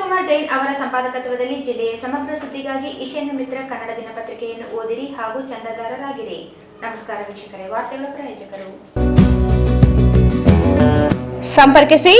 ಕುಮಾರ್ ಜೈನ್ ಅವರ ಸಂಪಾದಕತ್ವದಲ್ಲಿ ಜಿಲ್ಲೆಯ ಸಮಗ್ರ ಸುದ್ದಿಗಾಗಿ ಈಶಾನ್ಯ ಮಿತ್ರ ಕನ್ನಡ ದಿನಪತ್ರಿಕೆಯನ್ನು ಓದಿರಿ ಹಾಗೂ ಚಂದಾದಾರರಾಗಿರಿ. ನಮಸ್ಕಾರ ವೀಕ್ಷಕರೇ, ವಾರ್ತೆಗಳ ಪ್ರಾಯೋಜಕರು. ಸಂಪರ್ಕಿಸಿ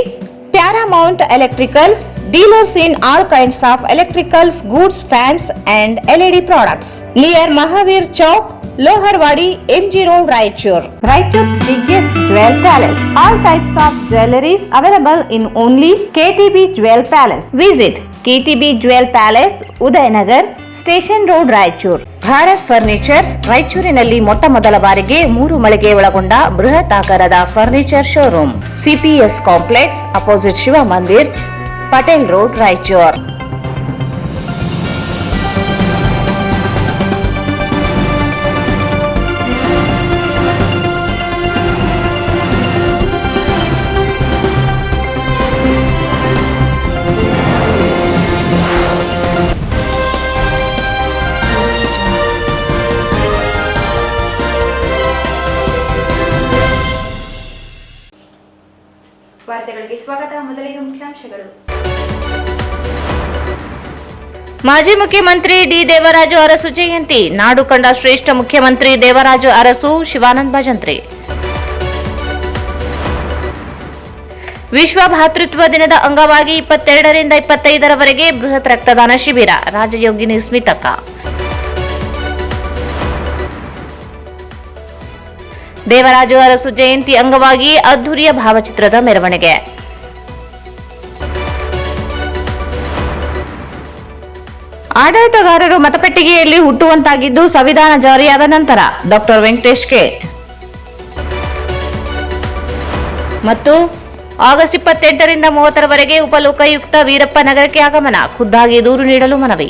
Paramount Electricals, dealers in all kinds of electricals, goods, fans and LED products. Near Mahavir Chowk, Loharwadi, MG Road, Raichur. Raichur's biggest jewel palace. All types of jewelries available in only KTB Jewel Palace. Visit KTB Jewel Palace, Udayanagar, station road, Raichur. Bharat furnitures ರಾಯಚೂರಿನಲ್ಲಿ ಮೊಟ್ಟ ಮೊದಲ ಬಾರಿಗೆ 3 ಮಳಿಗೆ ಒಳಗೊಂಡ ಬೃಹತ್ ಆಕಾರದ furniture showroom. CPS complex opposite Shiva Mandir, Patel road, Raichur. ವಾರ್ತೆಗಳಿಗೆ ಸ್ವಾಗತ. ಮೊದಲಿಗೆ ಮುಖ್ಯಾಂಶಗಳು. ಮಾಜಿ ಮುಖ್ಯಮಂತ್ರಿ ಡಿ ದೇವರಾಜು ಅರಸು ಜಯಂತಿ. ನಾಡು ಕಂಡ ಶ್ರೇಷ್ಠ ಮುಖ್ಯಮಂತ್ರಿ ದೇವರಾಜು ಅರಸು, ಶಿವಾನಂದ ಭಜಂತ್ರಿ. ವಿಶ್ವ ಭಾತೃತ್ವ ದಿನದ ಅಂಗವಾಗಿ 22ರಿಂದ 25ರವರೆಗೆ ಬೃಹತ್ ರಕ್ತದಾನ ಶಿಬಿರ. ರಾಜಯೋಗಿನಿ ಸ್ಮಿತಕ್ಕ. ದೇವರಾಜು ಅರಸು ಜಯಂತಿ ಅಂಗವಾಗಿ ಅದ್ದೂರಿಯ ಭಾವಚಿತ್ರದ ಮೆರವಣಿಗೆ. ಆಡಳಿತಗಾರರು ಮತಪೆಟ್ಟಿಗೆಯಲ್ಲಿ ಹುಟ್ಟುವಂತಾಗಿದ್ದು ಸಂವಿಧಾನ ಜಾರಿಯಾದ ನಂತರ. Doctor Venkatesh K. ಮತ್ತು ಆಗಸ್ಟ್ 28ರಿಂದ 30ರವರೆಗೆ ಉಪಲೋಕಾಯುಕ್ತ ವೀರಪ್ಪ ನಗರಕ್ಕೆ ಆಗಮನ. ಖುದ್ದಾಗಿ ದೂರು ನೀಡಲು ಮನವಿ.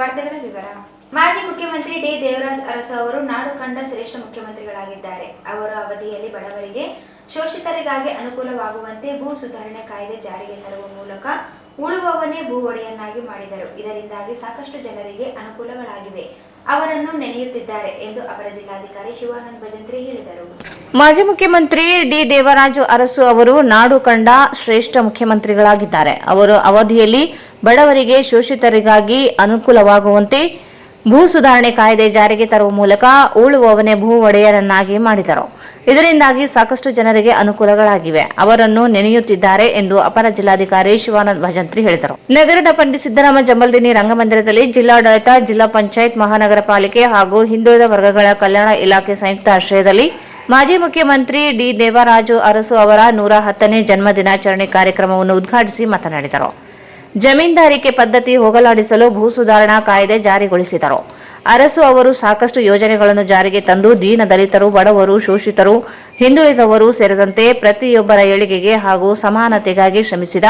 ವಾರ್ತೆಗಳ ವಿವರ. ಮಾಜಿ ಮುಖ್ಯಮಂತ್ರಿ ಡಿ ದೇವರಾಜ್ ಅರಸು ಅವರು ನಾಡು ಕಂಡ ಶ್ರೇಷ್ಠ ಮುಖ್ಯಮಂತ್ರಿಗಳಾಗಿದ್ದಾರೆ. ಅವರ ಅವಧಿಯಲ್ಲಿ ಬಡವರಿಗೆ, ಶೋಷಿತರಿಗಾಗಿ ಅನುಕೂಲವಾಗುವಂತೆ ಭೂ ಸುಧಾರಣೆ ಕಾಯ್ದೆ ಜಾರಿಗೆ ತರುವ ಮೂಲಕ ಉಳುವವನೇ ಭೂ ಒಡೆಯನ್ನಾಗಿ ಮಾಡಿದರು. ಇದರಿಂದಾಗಿ ಸಾಕಷ್ಟು ಜನರಿಗೆ ಅನುಕೂಲಗಳಾಗಿವೆ. ಅವರನ್ನು ನೆನೆಯುತ್ತಿದ್ದಾರೆ ಎಂದು ಅಪರ ಜಿಲ್ಲಾಧಿಕಾರಿ ಶಿವಾನಂದ ಭಜಂತ್ರಿ ಹೇಳಿದರು. ಮಾಜಿ ಮುಖ್ಯಮಂತ್ರಿ ಡಿ ದೇವರಾಜು ಅರಸು ಅವರು ನಾಡು ಕಂಡ ಶ್ರೇಷ್ಠ ಮುಖ್ಯಮಂತ್ರಿಗಳಾಗಿದ್ದಾರೆ. ಅವರ ಅವಧಿಯಲ್ಲಿ ಬಡವರಿಗೆ, ಶೋಷಿತರಿಗಾಗಿ ಅನುಕೂಲವಾಗುವಂತೆ ಭೂ ಸುಧಾರಣೆ ಕಾಯ್ದೆ ಜಾರಿಗೆ ತರುವ ಮೂಲಕ ಉಳುವವನೇ ಭೂ ಒಡೆಯರನ್ನಾಗಿ ಮಾಡಿದರು. ಇದರಿಂದಾಗಿ ಸಾಕಷ್ಟು ಜನರಿಗೆ ಅನುಕೂಲಗಳಾಗಿವೆ. ಅವರನ್ನು ನೆನೆಯುತ್ತಿದ್ದಾರೆ ಎಂದು ಅಪರ ಜಿಲ್ಲಾಧಿಕಾರಿ ಶಿವಾನಂದ ಭಜಂತ್ರಿ ಹೇಳಿದರು. ನಗರದ ಪಂಡಿತ್ ಸಿದ್ದರಾಮ ಜಂಬಲ್ದಿನ್ನಿ ರಂಗಮಂದಿರದಲ್ಲಿ ಜಿಲ್ಲಾಡಳಿತ, ಜಿಲ್ಲಾ ಪಂಚಾಯತ್, ಮಹಾನಗರ ಪಾಲಿಕೆ ಹಾಗೂ ಹಿಂದುಳಿದ ವರ್ಗಗಳ ಕಲ್ಯಾಣ ಇಲಾಖೆ ಸಂಯುಕ್ತ ಆಶ್ರಯದಲ್ಲಿ ಮಾಜಿ ಮುಖ್ಯಮಂತ್ರಿ ಡಿ ದೇವರಾಜು ಅರಸು ಅವರ 110ನೇ ಜನ್ಮ ದಿನಾಚರಣೆ ಕಾರ್ಯಕ್ರಮವನ್ನು ಉದ್ಘಾಟಿಸಿ ಮಾತನಾಡಿದರು. ಜಮೀನ್ದಾರಿಕೆ ಪದ್ಧತಿ ಹೋಗಲಾಡಿಸಲು ಭೂ ಸುಧಾರಣಾ ಕಾಯ್ದೆ ಜಾರಿಗೊಳಿಸಿದರು. ಅರಸು ಅವರು ಸಾಕಷ್ಟು ಯೋಜನೆಗಳನ್ನು ಜಾರಿಗೆ ತಂದು ದೀನ ದಲಿತರು, ಬಡವರು, ಶೋಷಿತರು, ಹಿಂದುಳಿದವರು ಸೇರಿದಂತೆ ಪ್ರತಿಯೊಬ್ಬರ ಏಳಿಗೆಗೆ ಹಾಗೂ ಸಮಾನತೆಗಾಗಿ ಶ್ರಮಿಸಿದ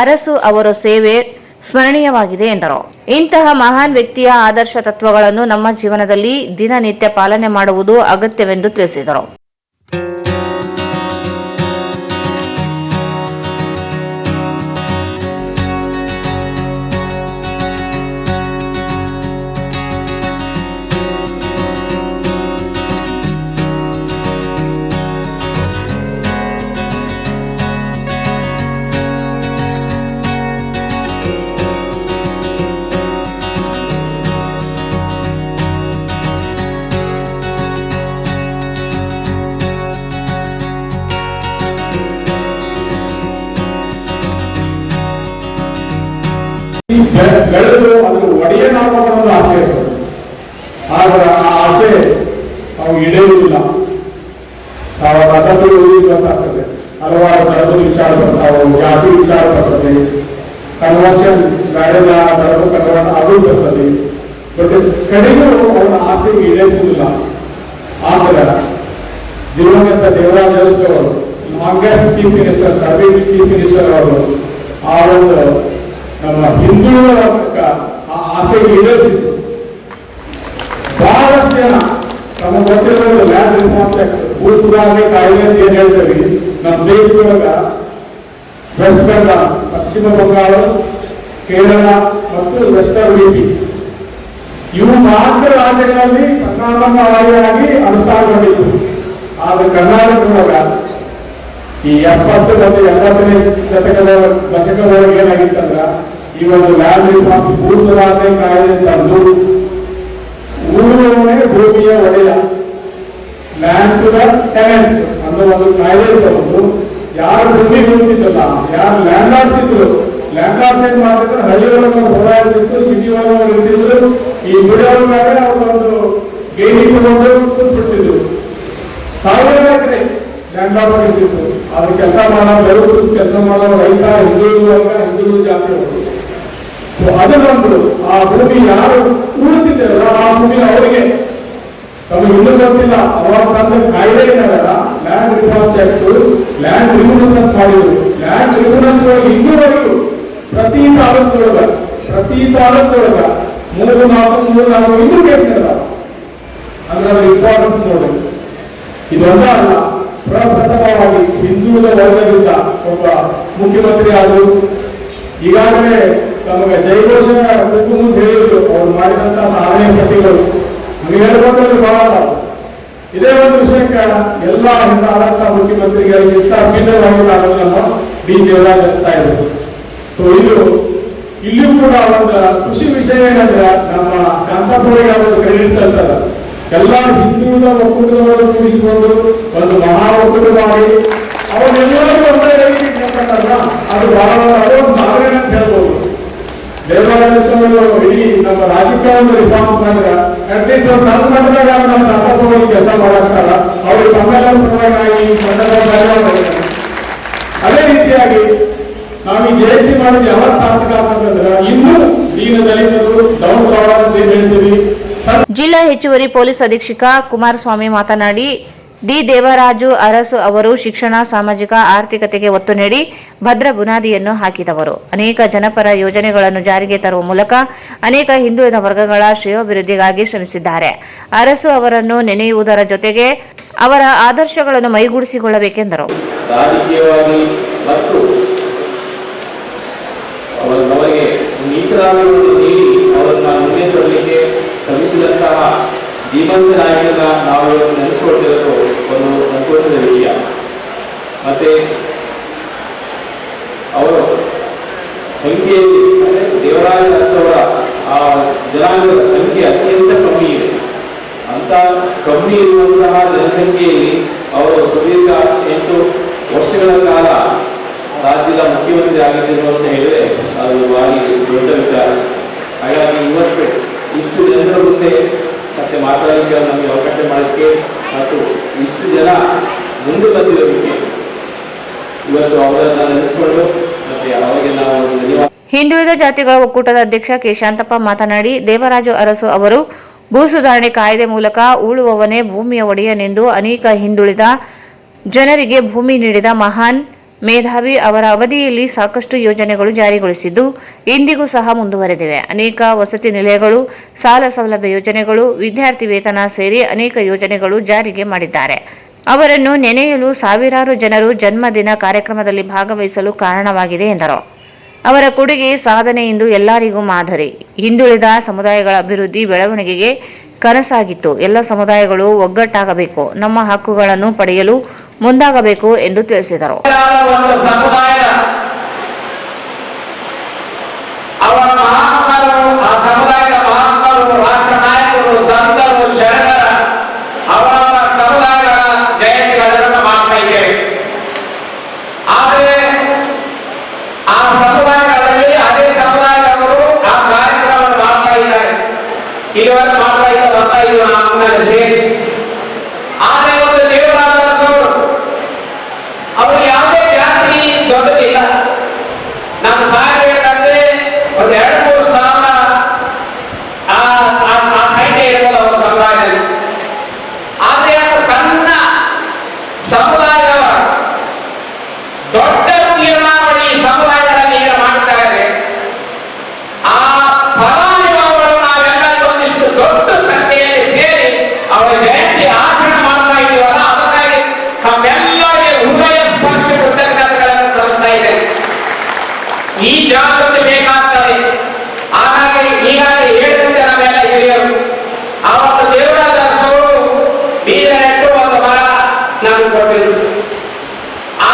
ಅರಸು ಅವರ ಸೇವೆ ಸ್ಮರಣೀಯವಾಗಿದೆ ಎಂದರು. ಇಂತಹ ಮಹಾನ್ ವ್ಯಕ್ತಿಯ ಆದರ್ಶ ತತ್ವಗಳನ್ನು ನಮ್ಮ ಜೀವನದಲ್ಲಿ ದಿನನಿತ್ಯ ಪಾಲನೆ ಮಾಡುವುದು ಅಗತ್ಯವೆಂದು ತಿಳಿಸಿದರು. ಬೆಳೆದು ಅದು ಒಡೆಯನಾಗಬಹುದು ಆಸೆ ಇರ್ತದೆ. ಆದ್ರೆ ಆ ಆಸೆ ನಾವು ಈಡೇರುವುದಿಲ್ಲ. ನಾವು ಅದನ್ನು ಗೊತ್ತಾಗ್ತದೆ. ಹಲವಾರು ಧರ್ಮದ ವಿಚಾರ ಬರ್ತಾವೆ, ಜಾತಿ ವಿಚಾರ ಬರ್ತದೆ, ಕನ್ವರ್ಷನ್ ಗಾಡಿದ ಧರ್ಮ ಕನ್ವರ್ಟ್ ಅದು ಬರ್ತದೆ. ಬಟ್ ಕಡೆಗೂ ಅವನ ಆಸೆ ಈಡೇರಿಸುವುದಿಲ್ಲ. ಆದ್ರೆ ದಿವಂಗತ ದೇವರಾಜ ಅರಸು ಅವರು, longest chief minister, service chief minister ಅವರು ಆ ಒಂದು ನಮ್ಮ ಹಿಂದುಳಿದ ವರ್ಗಕ್ಕೆ ಆ ಆಸೆ ಈಡೇರಿಸಿದ್ರು. ಬಹಳಷ್ಟು ಜನ ನಮಗೆ ಗೊತ್ತಿರೋದು ಲ್ಯಾಂಡ್ ರಿಫಾರ್ಮ್ಸ್ ಆಕ್ಟ್, ಭೂ ಸುಧಾರಣೆ ಕಾಯ್ದೆ ಅಂತ ಏನ್ ಹೇಳ್ತೀವಿ, ನಮ್ಮ ದೇಶದೊಳಗ ವೆಸ್ಟ್ ಬೆಂಗಾಲ್, ಪಶ್ಚಿಮ ಬಂಗಾಳ, ಕೇರಳ ಮತ್ತು ವೆಸ್ಟರ್ನ್ ಯುಪಿ ಇವು ಮಾತ್ರ ರಾಜ್ಯಗಳಲ್ಲಿ ಪರಿಣಾಮಕಾರಿಯಾಗಿ ಅನುಷ್ಠಾನಗೊಂಡಿತ್ತು. ಆದ್ರೆ ಕರ್ನಾಟಕದೊಳಗ ಈ 70 ಮತ್ತು 80ನೇ ದಶಕದೊಳಗೆ ಏನಾಗಿತ್ತಂದ್ರ ಈ ಒಂದು ಲ್ಯಾಂಡ್ ರಿಫಾರ್ಮ್ಸ್ ಭೂಸುಧಾರಣೆ ಕಾಯ್ದೆ ತಂದು ಊರುಗಳೇ ಭೂಮಿಯ ಒಡೆಯ ಲ್ಯಾಂಡ್ ಟು ದ ಟೆನೆಂಟ್ಸ್ ಅನ್ನೋ ಒಂದು ಕಾಯ್ದೆ ತಂದು ಯಾರು ಭೂಮಿ ಹೊಂದಿದ್ದಲ್ಲ, ಯಾರು ಲ್ಯಾಂಡ್ ಲಾರ್ಡ್ಸ್ ಇದ್ರು, ಲ್ಯಾಂಡ್ ಲಾರ್ಡ್ಸ್ ಏನ್ ಮಾಡಿದ್ರೆ ಹಳ್ಳಿಯೊಳಗೆ ಹೊರ ಇರ್ತಿತ್ತು, ಸಿಟಿ ಒಳಗೆ ಇರ್ತಿದ್ರು, ಈ ದುಡಿಯೋರ ಮೇಲೆ ಅವರೊಂದು ಗೇಣಿ ತಗೊಂಡು ಕೂತ್ಬಿಡ್ತಿದ್ರು. ಸಾವಿರ ಎಕರೆ ಲ್ಯಾಂಡ್ ಲಾರ್ಡ್ಸ್ ಇರ್ತಿತ್ತು. ಅದು ಕೆಲಸ ಮಾಡೋ ಕೆಲಸ ಮಾಡೋ ರೈತ, ಹಿಂದುಳಿದ ವರ್ಗ, ಹಿಂದುಳಿದ ಜಾತಿ ಅವರು. ಸೊ ಅದನ್ನೊಂದು ಆ ಭೂಮಿ ಯಾರು ಉಳಿತಿದ್ದಾರಲ್ಲ ಆ ಭೂಮಿ ಅವರಿಗೆ ನಮಗೆ ಇನ್ನೂ ಗೊತ್ತಿಲ್ಲ. ಅವಾಗ ತಂದ ಕಾಯ್ದೆ ಏನಲ್ಲ land reforms act, land tribunals ಅಂತ ಮಾಡಿದ್ರು. ಲ್ಯಾಂಡ್ ಟ್ರಿಬ್ಯುನಲ್ಸ್ ಒಳಗೆ ಇನ್ನೂವರೆಗೂ ಪ್ರತಿ ತಾಲೂಕೊಳಗ 3-4 ಇನ್ನೂ ಕೇಸ್ ಇದಾವ. ಅಂದ್ರೆ ಅದ್ರ ಇಂಪಾರ್ಟೆನ್ಸ್ ನೋಡಿ. ಇದೊಂದ ಅಲ್ಲ, ಪ್ರಪ್ರಥಮವಾಗಿ ಹಿಂದುಳಿದ ವರ್ಗದಿಂದ ಒಬ್ಬ ಮುಖ್ಯಮಂತ್ರಿ ಆದರು. ಈಗಾಗಲೇ ನಮಗೆ ಜಯಘೋಷ ಮುಂದೆ ಹೇಳಿದ್ರು ಅವ್ರು ಮಾಡಿದಂತ ಸಾಧನೆ ಪಟ್ಟಿಗಳು ಹೇಳ್ಕೊಂಡ್ರೆ ಬಹಳ. ಇದೇ ಒಂದು ವಿಷಯಕ್ಕೆ ಎಲ್ಲ ಹಿಂದಾದಂತ ಮುಖ್ಯಮಂತ್ರಿಗಳಿಗಿಂತ ಭಿನ್ನವಾಗಿ ನಾವು ನಮ್ಮ ಡಿ ದೇವರಾಜ್ ನಡೆಸ್ತಾ ಇದ್ರು. ಸೊ ಇಲ್ಲಿಯೂ ಕೂಡ ಒಂದು ಖುಷಿ ವಿಷಯ ಏನಂದ್ರೆ ನಮ್ಮ ಶಾಂತಪುರಿಗೆ ಒಂದು ಕ್ರೆಡಿಟ್ಸ್ ಅಂತದ. ಎಲ್ಲ ಹಿಂದುಳಿದ ಒಕ್ಕೂಟದವರು ಕೂಡಿಸಿಕೊಂಡು ಒಂದು ಮಹಾ ಒಕ್ಕೂಟ ಮಾಡಿ ಅವರೆಲ್ಲರಿಗೂ ಒಂದೇ ರೀತಿ ಅದು ಬಹಳ ಅದೊಂದು ಸಾಧನೆ ಅಂತ ಹೇಳ್ಬೋದು. ದೇವರಾಜ ಇಡೀ ನಮ್ಮ ರಾಜಕೀಯವನ್ನು ರಿಫಾರ್ಮ್ ಮಾಡಿದ್ರೆ ಅಟ್ಲೀಸ್ಟ್ ಒಂದು ಸಣ್ಣ ಮಟ್ಟದಾಗ ನಮ್ಮ ಶಾಂತಪುರದಲ್ಲಿ ಕೆಲಸ ಮಾಡಾಕ್ತಾರ. ಅವ್ರಿಗೆ ಸಮ್ಮೇಳನ ಪರವಾಗಿ ಅದೇ ರೀತಿಯಾಗಿ ನಾವು ಈ ಜಯಂತಿ ಮಾಡಿದ ಯಾವಾಗ ಸಾರ್ಥಕ ಆಗ್ತದಂದ್ರೆ ಇನ್ನೂ ದೀನ ದಲಿತರು ಡೌನ್ ಕ್ರೌಡ್ ಅಂತ ಹೇಳ್ತೀವಿ. ಜಿಲ್ಲಾ ಹೆಚ್ಚುವರಿ ಪೊಲೀಸ್ ಅಧೀಕ್ಷಕ ಕುಮಾರಸ್ವಾಮಿ ಮಾತನಾಡಿ, ಡಿ ದೇವರಾಜು ಅರಸು ಅವರು ಶಿಕ್ಷಣ, ಸಾಮಾಜಿಕ ಆರ್ಥಿಕತೆಗೆ ಒತ್ತು ನೀಡಿ ಭದ್ರ ಬುನಾದಿಯನ್ನು ಹಾಕಿದವರು. ಅನೇಕ ಜನಪರ ಯೋಜನೆಗಳನ್ನು ಜಾರಿಗೆ ತರುವ ಮೂಲಕ ಅನೇಕ ಹಿಂದುಳಿದ ವರ್ಗಗಳ ಶ್ರೇಯೋಭಿವೃದ್ಧಿಗಾಗಿ ಶ್ರಮಿಸಿದ್ದಾರೆ. ಅರಸು ಅವರನ್ನು ನೆನೆಯುವುದರ ಜೊತೆಗೆ ಅವರ ಆದರ್ಶಗಳನ್ನು ಮೈಗೂಡಿಸಿಕೊಳ್ಳಬೇಕೆಂದರು. ಅವರಿಗೆ ಮೀಸಲಾತಿಗಳನ್ನು ನೀಡಿ ಅವರನ್ನ ಮುಂದೆ ತರಲಿಕ್ಕೆ ಶ್ರಮಿಸಿದಂತಹ ಧೀಮಂತ ನಾಯಕನ ನಾವು ನೆನೆಸಿಕೊಳ್ತಿರೋದು ಒಂದು ಸಂತೋಷದ ವಿಷಯ. ಮತ್ತೆ ಅವರು ಸಂಖ್ಯೆಯಲ್ಲಿ ದೇವರಾಜ ಅರಸವರ ಆ ಜನಾಂಗದ ಸಂಖ್ಯೆ ಅತ್ಯಂತ ಕಮ್ಮಿ ಇದೆ. ಅಂತ ಕಮ್ಮಿ ಇರುವಂತಹ ಜನಸಂಖ್ಯೆಯಲ್ಲಿ ಅವರು ಸುದೀರ್ಘ 8 ವರ್ಷಗಳ ಕಾಲ ರಾಜ್ಯದ ಮುಖ್ಯಮಂತ್ರಿ ಆಗಿದ್ದರು ಅಂತ ಹೇಳಿದ್ರೆ ಅದು ಭಾರಿ ದೊಡ್ಡ ವಿಚಾರ. ಹಾಗಾಗಿ ಇವತ್ತು ಇಷ್ಟು ಜನರ ಮುಂದೆ ಮತ್ತೆ ಮಾತಾಡಲಿಕ್ಕೆ ನಮಗೆ ಅವಕಾಶ ಮಾಡೋಕ್ಕೆ ಮತ್ತು ಇಷ್ಟು ಜನ ಮುಂದೆ ಬಂದಿರೋದಕ್ಕೆ ಇವತ್ತು ಅವರನ್ನ ನೆನೆಸಿಕೊಂಡು ಮತ್ತೆ ಅವರಿಗೆ ನಾವು ಧನ್ಯವಾದ. ಹಿಂದುಳಿದ ಜಾತಿಗಳ ಒಕ್ಕೂಟದ ಅಧ್ಯಕ್ಷ ಕೆ ಶಾಂತಪ್ಪ ಮಾತನಾಡಿ, ದೇವರಾಜು ಅರಸು ಅವರು ಭೂ ಸುಧಾರಣೆ ಕಾಯ್ದೆ ಮೂಲಕ ಉಳುವವನೇ ಭೂಮಿಯ ಒಡೆಯನೆಂದು ಅನೇಕ ಹಿಂದುಳಿದ ಜನರಿಗೆ ಭೂಮಿ ನೀಡಿದ ಮಹಾನ್ ಮೇಧಾವಿ. ಅವರ ಅವಧಿಯಲ್ಲಿ ಸಾಕಷ್ಟು ಯೋಜನೆಗಳು ಜಾರಿಗೊಳಿಸಿದ್ದು ಇಂದಿಗೂ ಸಹ ಮುಂದುವರೆದಿವೆ. ಅನೇಕ ವಸತಿ ನಿಲಯಗಳು, ಸಾಲ ಸೌಲಭ್ಯ ಯೋಜನೆಗಳು, ವಿದ್ಯಾರ್ಥಿ ವೇತನ ಸೇರಿ ಅನೇಕ ಯೋಜನೆಗಳು ಜಾರಿಗೆ ಮಾಡಿದ್ದಾರೆ. ಅವರನ್ನು ನೆನೆಯಲು ಸಾವಿರಾರು ಜನರು ಜನ್ಮದಿನ ಕಾರ್ಯಕ್ರಮದಲ್ಲಿ ಭಾಗವಹಿಸಲು ಕಾರಣವಾಗಿದೆ ಎಂದರು. ಅವರ ಕೊಡುಗೆ, ಸಾಧನೆ ಇಂದು ಎಲ್ಲರಿಗೂ ಮಾದರಿ. ಹಿಂದುಳಿದ ಸಮುದಾಯಗಳ ಅಭಿವೃದ್ಧಿ, ಬೆಳವಣಿಗೆಗೆ ಕನಸಾಗಿತ್ತು. ಎಲ್ಲ ಸಮುದಾಯಗಳು ಒಗ್ಗಟ್ಟಾಗಬೇಕು, ನಮ್ಮ ಹಕ್ಕುಗಳನ್ನು ಪಡೆಯಲು ಮುಂದಾಗಬೇಕು ಎಂದು ತಿಳಿಸಿದರು. ಇಲ್ಲಿವರೆಗೆ ಮಾಡ್ತಾ ಇಲ್ಲ ಬರ್ತಾ ಇಲ್ಲ ಆಮೇಲೆ ಸೇರಿಸಿ ಆದರೆ ಒಂದು ದೇವರಾಜ ಅರಸವರು ಅವರು ಯಾವುದೇ ಜಾತಿ ದೊಡ್ಡದಿಲ್ಲ. ನಮ್ಮ ಸಾಹೇಬ್ ಹೇಳಿದಂತೆ ಒಂದು 2-3 ಸಾವಿರ ಆ ಸೈನ್ಯ ಇರೋದು ಅವರ ಸಮುದಾಯದಲ್ಲಿ. ಆದರೆ ಅದು ಸಣ್ಣ ಸಮುದಾಯದವ ದೊಡ್ಡ ನಿರ್ಮಾಣ ಈ ಸಮುದಾಯಗಳಲ್ಲಿ ಈಗ ಮಾಡ್ತಾ ಇದೆ. ಆ ಫಲಾನುಭವಿಗಳು ನಾವೆಲ್ಲ ಒಂದಿಷ್ಟು ದೊಡ್ಡ ಸಂಖ್ಯೆಯಲ್ಲಿ ಸೇರಿ ಅವರ ಜಯಂತಿ ಆಚರಣೆ ಮಾಡ್ತಾ ಇದ್ದೀವಲ್ಲ, ಅದಕ್ಕಾಗಿ ತಮ್ಮೆಲ್ಲರಿಗೆ ಹೃದಯ ಸ್ಪರ್ಶ ಕೃತಜ್ಞತೆಗಳನ್ನು ಸಲ್ಲಿಸ್ತಾ ಇದೆ. ಈ ಜಾಗೃತಿ ಬೇಕಾಗ್ತದೆ. ಹಾಗಾಗಿ ಈಗಾಗಲೇ ಹೇಳಿದಂತೆ ನಾವೆಲ್ಲ ಹಿರಿಯರು ಅವತ್ತು ದೇವರಾಜ ಅರಸವರು ಬೀಜ ನೆಟ್ಟು ಒಂದು ಮರ ನಮ್ಗೆ ಕೊಟ್ಟಿದ್ರು. ಆ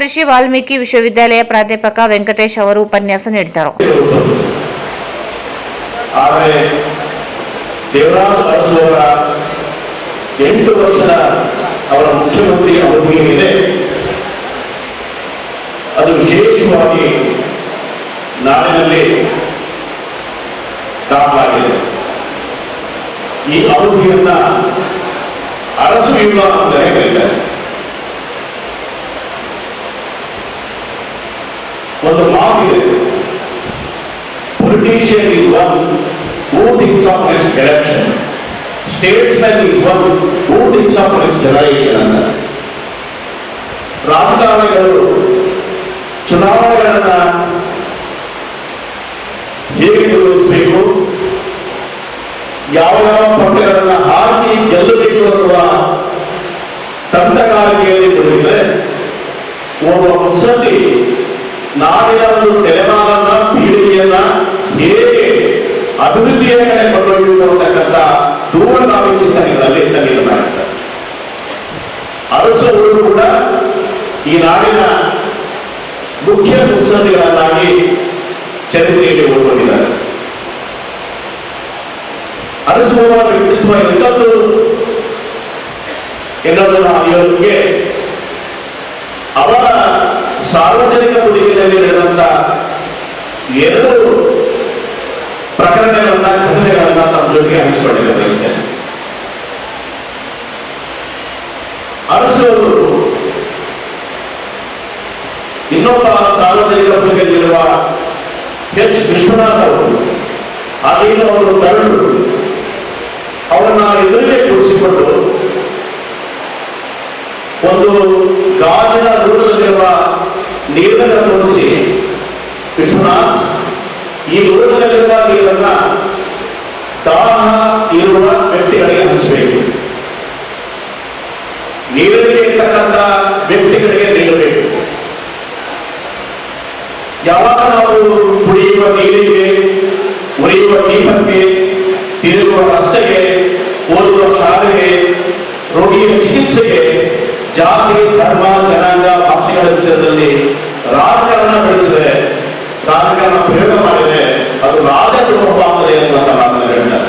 ಮಹರ್ಷಿ ವಾಲ್ಮೀಕಿ ವಿಶ್ವವಿದ್ಯಾಲಯ ಪ್ರಾಧ್ಯಾಪಕ ವೆಂಕಟೇಶ್ ಅವರು ಉಪನ್ಯಾಸ ನೀಡಿದರು. ಆದರೆ ದೇವರಾಜ ಅರಸು ಅವರ 8 ವರ್ಷದ ಅವರ ಮುಖ್ಯಮಂತ್ರಿ ಅವಧಿ ಏನಿದೆ ಅದು ವಿಶೇಷವಾಗಿ ನಾಡಿನಲ್ಲಿ ದಾಖಲಾಗಿದೆ. ಈ ಅವಧಿಯನ್ನ ಅರಸು ಯುಗ ಅಂತ ಹೇಳಿದ್ದಾರೆ. ಒಂದು ಮಾತಿದೆ, politician is one who thinks of next election, statesman is one who thinks of next generation ಅಂತ. ರಾಜಕಾರಣಿಗಳು ಚುನಾವಣೆಗಳನ್ನ ಹೇಗೆ ನಿರ್ವಹಿಸಬೇಕು, ಯಾವ ಪಟ್ಟಗಳನ್ನ ಹಾಕಿ ಗೆಲ್ಲಬೇಕು ಅನ್ನುವ ತಂತ್ರಗಾರಿಕೆಯಲ್ಲಿ ತೊಡಗಿದರೆ ಒಬ್ಬ ಮುತ್ಸದ್ದಿ ನಾಡಿನ ಒಂದು ತಲೆಮಾರನ್ನ ಪೀಳಿಗೆಯನ್ನ ಹೇಗೆ ಅಭಿವೃದ್ಧಿಯ ಕಡೆ ಕೊಂಡೊಯ್ಯಬೇಕು ಅಂತಕ್ಕಂಥ ದೂರಗಾಮಿ ಚಿಂತನೆಗಳಲ್ಲಿ ತಲೆಯಿರಲಾಗುತ್ತದೆ. ಅರಸರು ಕೂಡ ಈ ನಾಡಿನ ಮುಖ್ಯ ಮುತ್ಸದ್ದಿಗಳನ್ನಾಗಿ ಚರಿತ್ರೆಯಲ್ಲಿ ಉಳ್ಕೊಂಡಿದ್ದಾರೆ. ಅರಸುವವರ ವ್ಯಕ್ತಿತ್ವ ಎಂಥದ್ದು ಎನ್ನುವುದನ್ನು ಅರಿಯೋದಕ್ಕೆ ಅವರ ಸಾರ್ವಜನಿಕ ಬದುಕಿನಲ್ಲಿ ನಡೆದಂತ 2 ಪ್ರಕರಣಗಳನ್ನ ಘಟನೆಗಳನ್ನ ತಮ್ಮ ಜೊತೆಗೆ ಹಂಚಿಕೊಳ್ಳಲು ಬಯಸ್ತೇನೆ. ಅರಸರು ಇನ್ನೊಬ್ಬ ಸಾರ್ವಜನಿಕ ಬದುಕಲ್ಲಿರುವ ಎಚ್ ವಿಶ್ವನಾಥ್ ಅವರು, ಹಾಗೇನು ಅವರು ತರುಣರು, ಅವರನ್ನ ಎದುರಿಗೆ ಕೂರಿಸಿಕೊಂಡು ಒಂದು ಗಾಜಿನ ಲೋಟದಲ್ಲಿರುವ ನೀರನ್ನು ತೋರಿಸಿ, ವಿಶ್ವನಾಥ್, ಈ ಲೋಟದಲ್ಲಿರುವ ನೀರನ್ನ ದಾಹ ಇರುವ ವ್ಯಕ್ತಿಗಳಿಗೆ ಹಂಚಬೇಕು, ನೀರಲ್ಲಿ ಇರ್ತಕ್ಕಂಥ ವ್ಯಕ್ತಿಗಳಿಗೆ ನೀಡಬೇಕು. ಯಾವಾಗ ನಾವು ಕುಡಿಯುವ ನೀರಿಗೆ, ಉರಿಯುವ ದೀಪಕ್ಕೆ, ತಿರುಗುವ ರಸ್ತೆಗೆ, ಓದುವ ಶಾಲೆಗೆ, ರೋಗಿಯ ಚಿಕಿತ್ಸೆಗೆ ಜಾತಿ, ಧರ್ಮ, ಜನಾಂಗ, ಭಾಷೆಗಳ ವಿಷಯದಲ್ಲಿ ರಾಜಕಾರಣ ಬೆಳೆಸಿದರೆ, ರಾಜಕಾರಣ ಪ್ರಯೋಗ ಮಾಡಿದರೆ ಅದು ರಾಜದ್ರೋಹ ಆಗ್ತದೆ ಅನ್ನುವಂಥ ಮಾತನ್ನು ಹೇಳ್ತಾರೆ.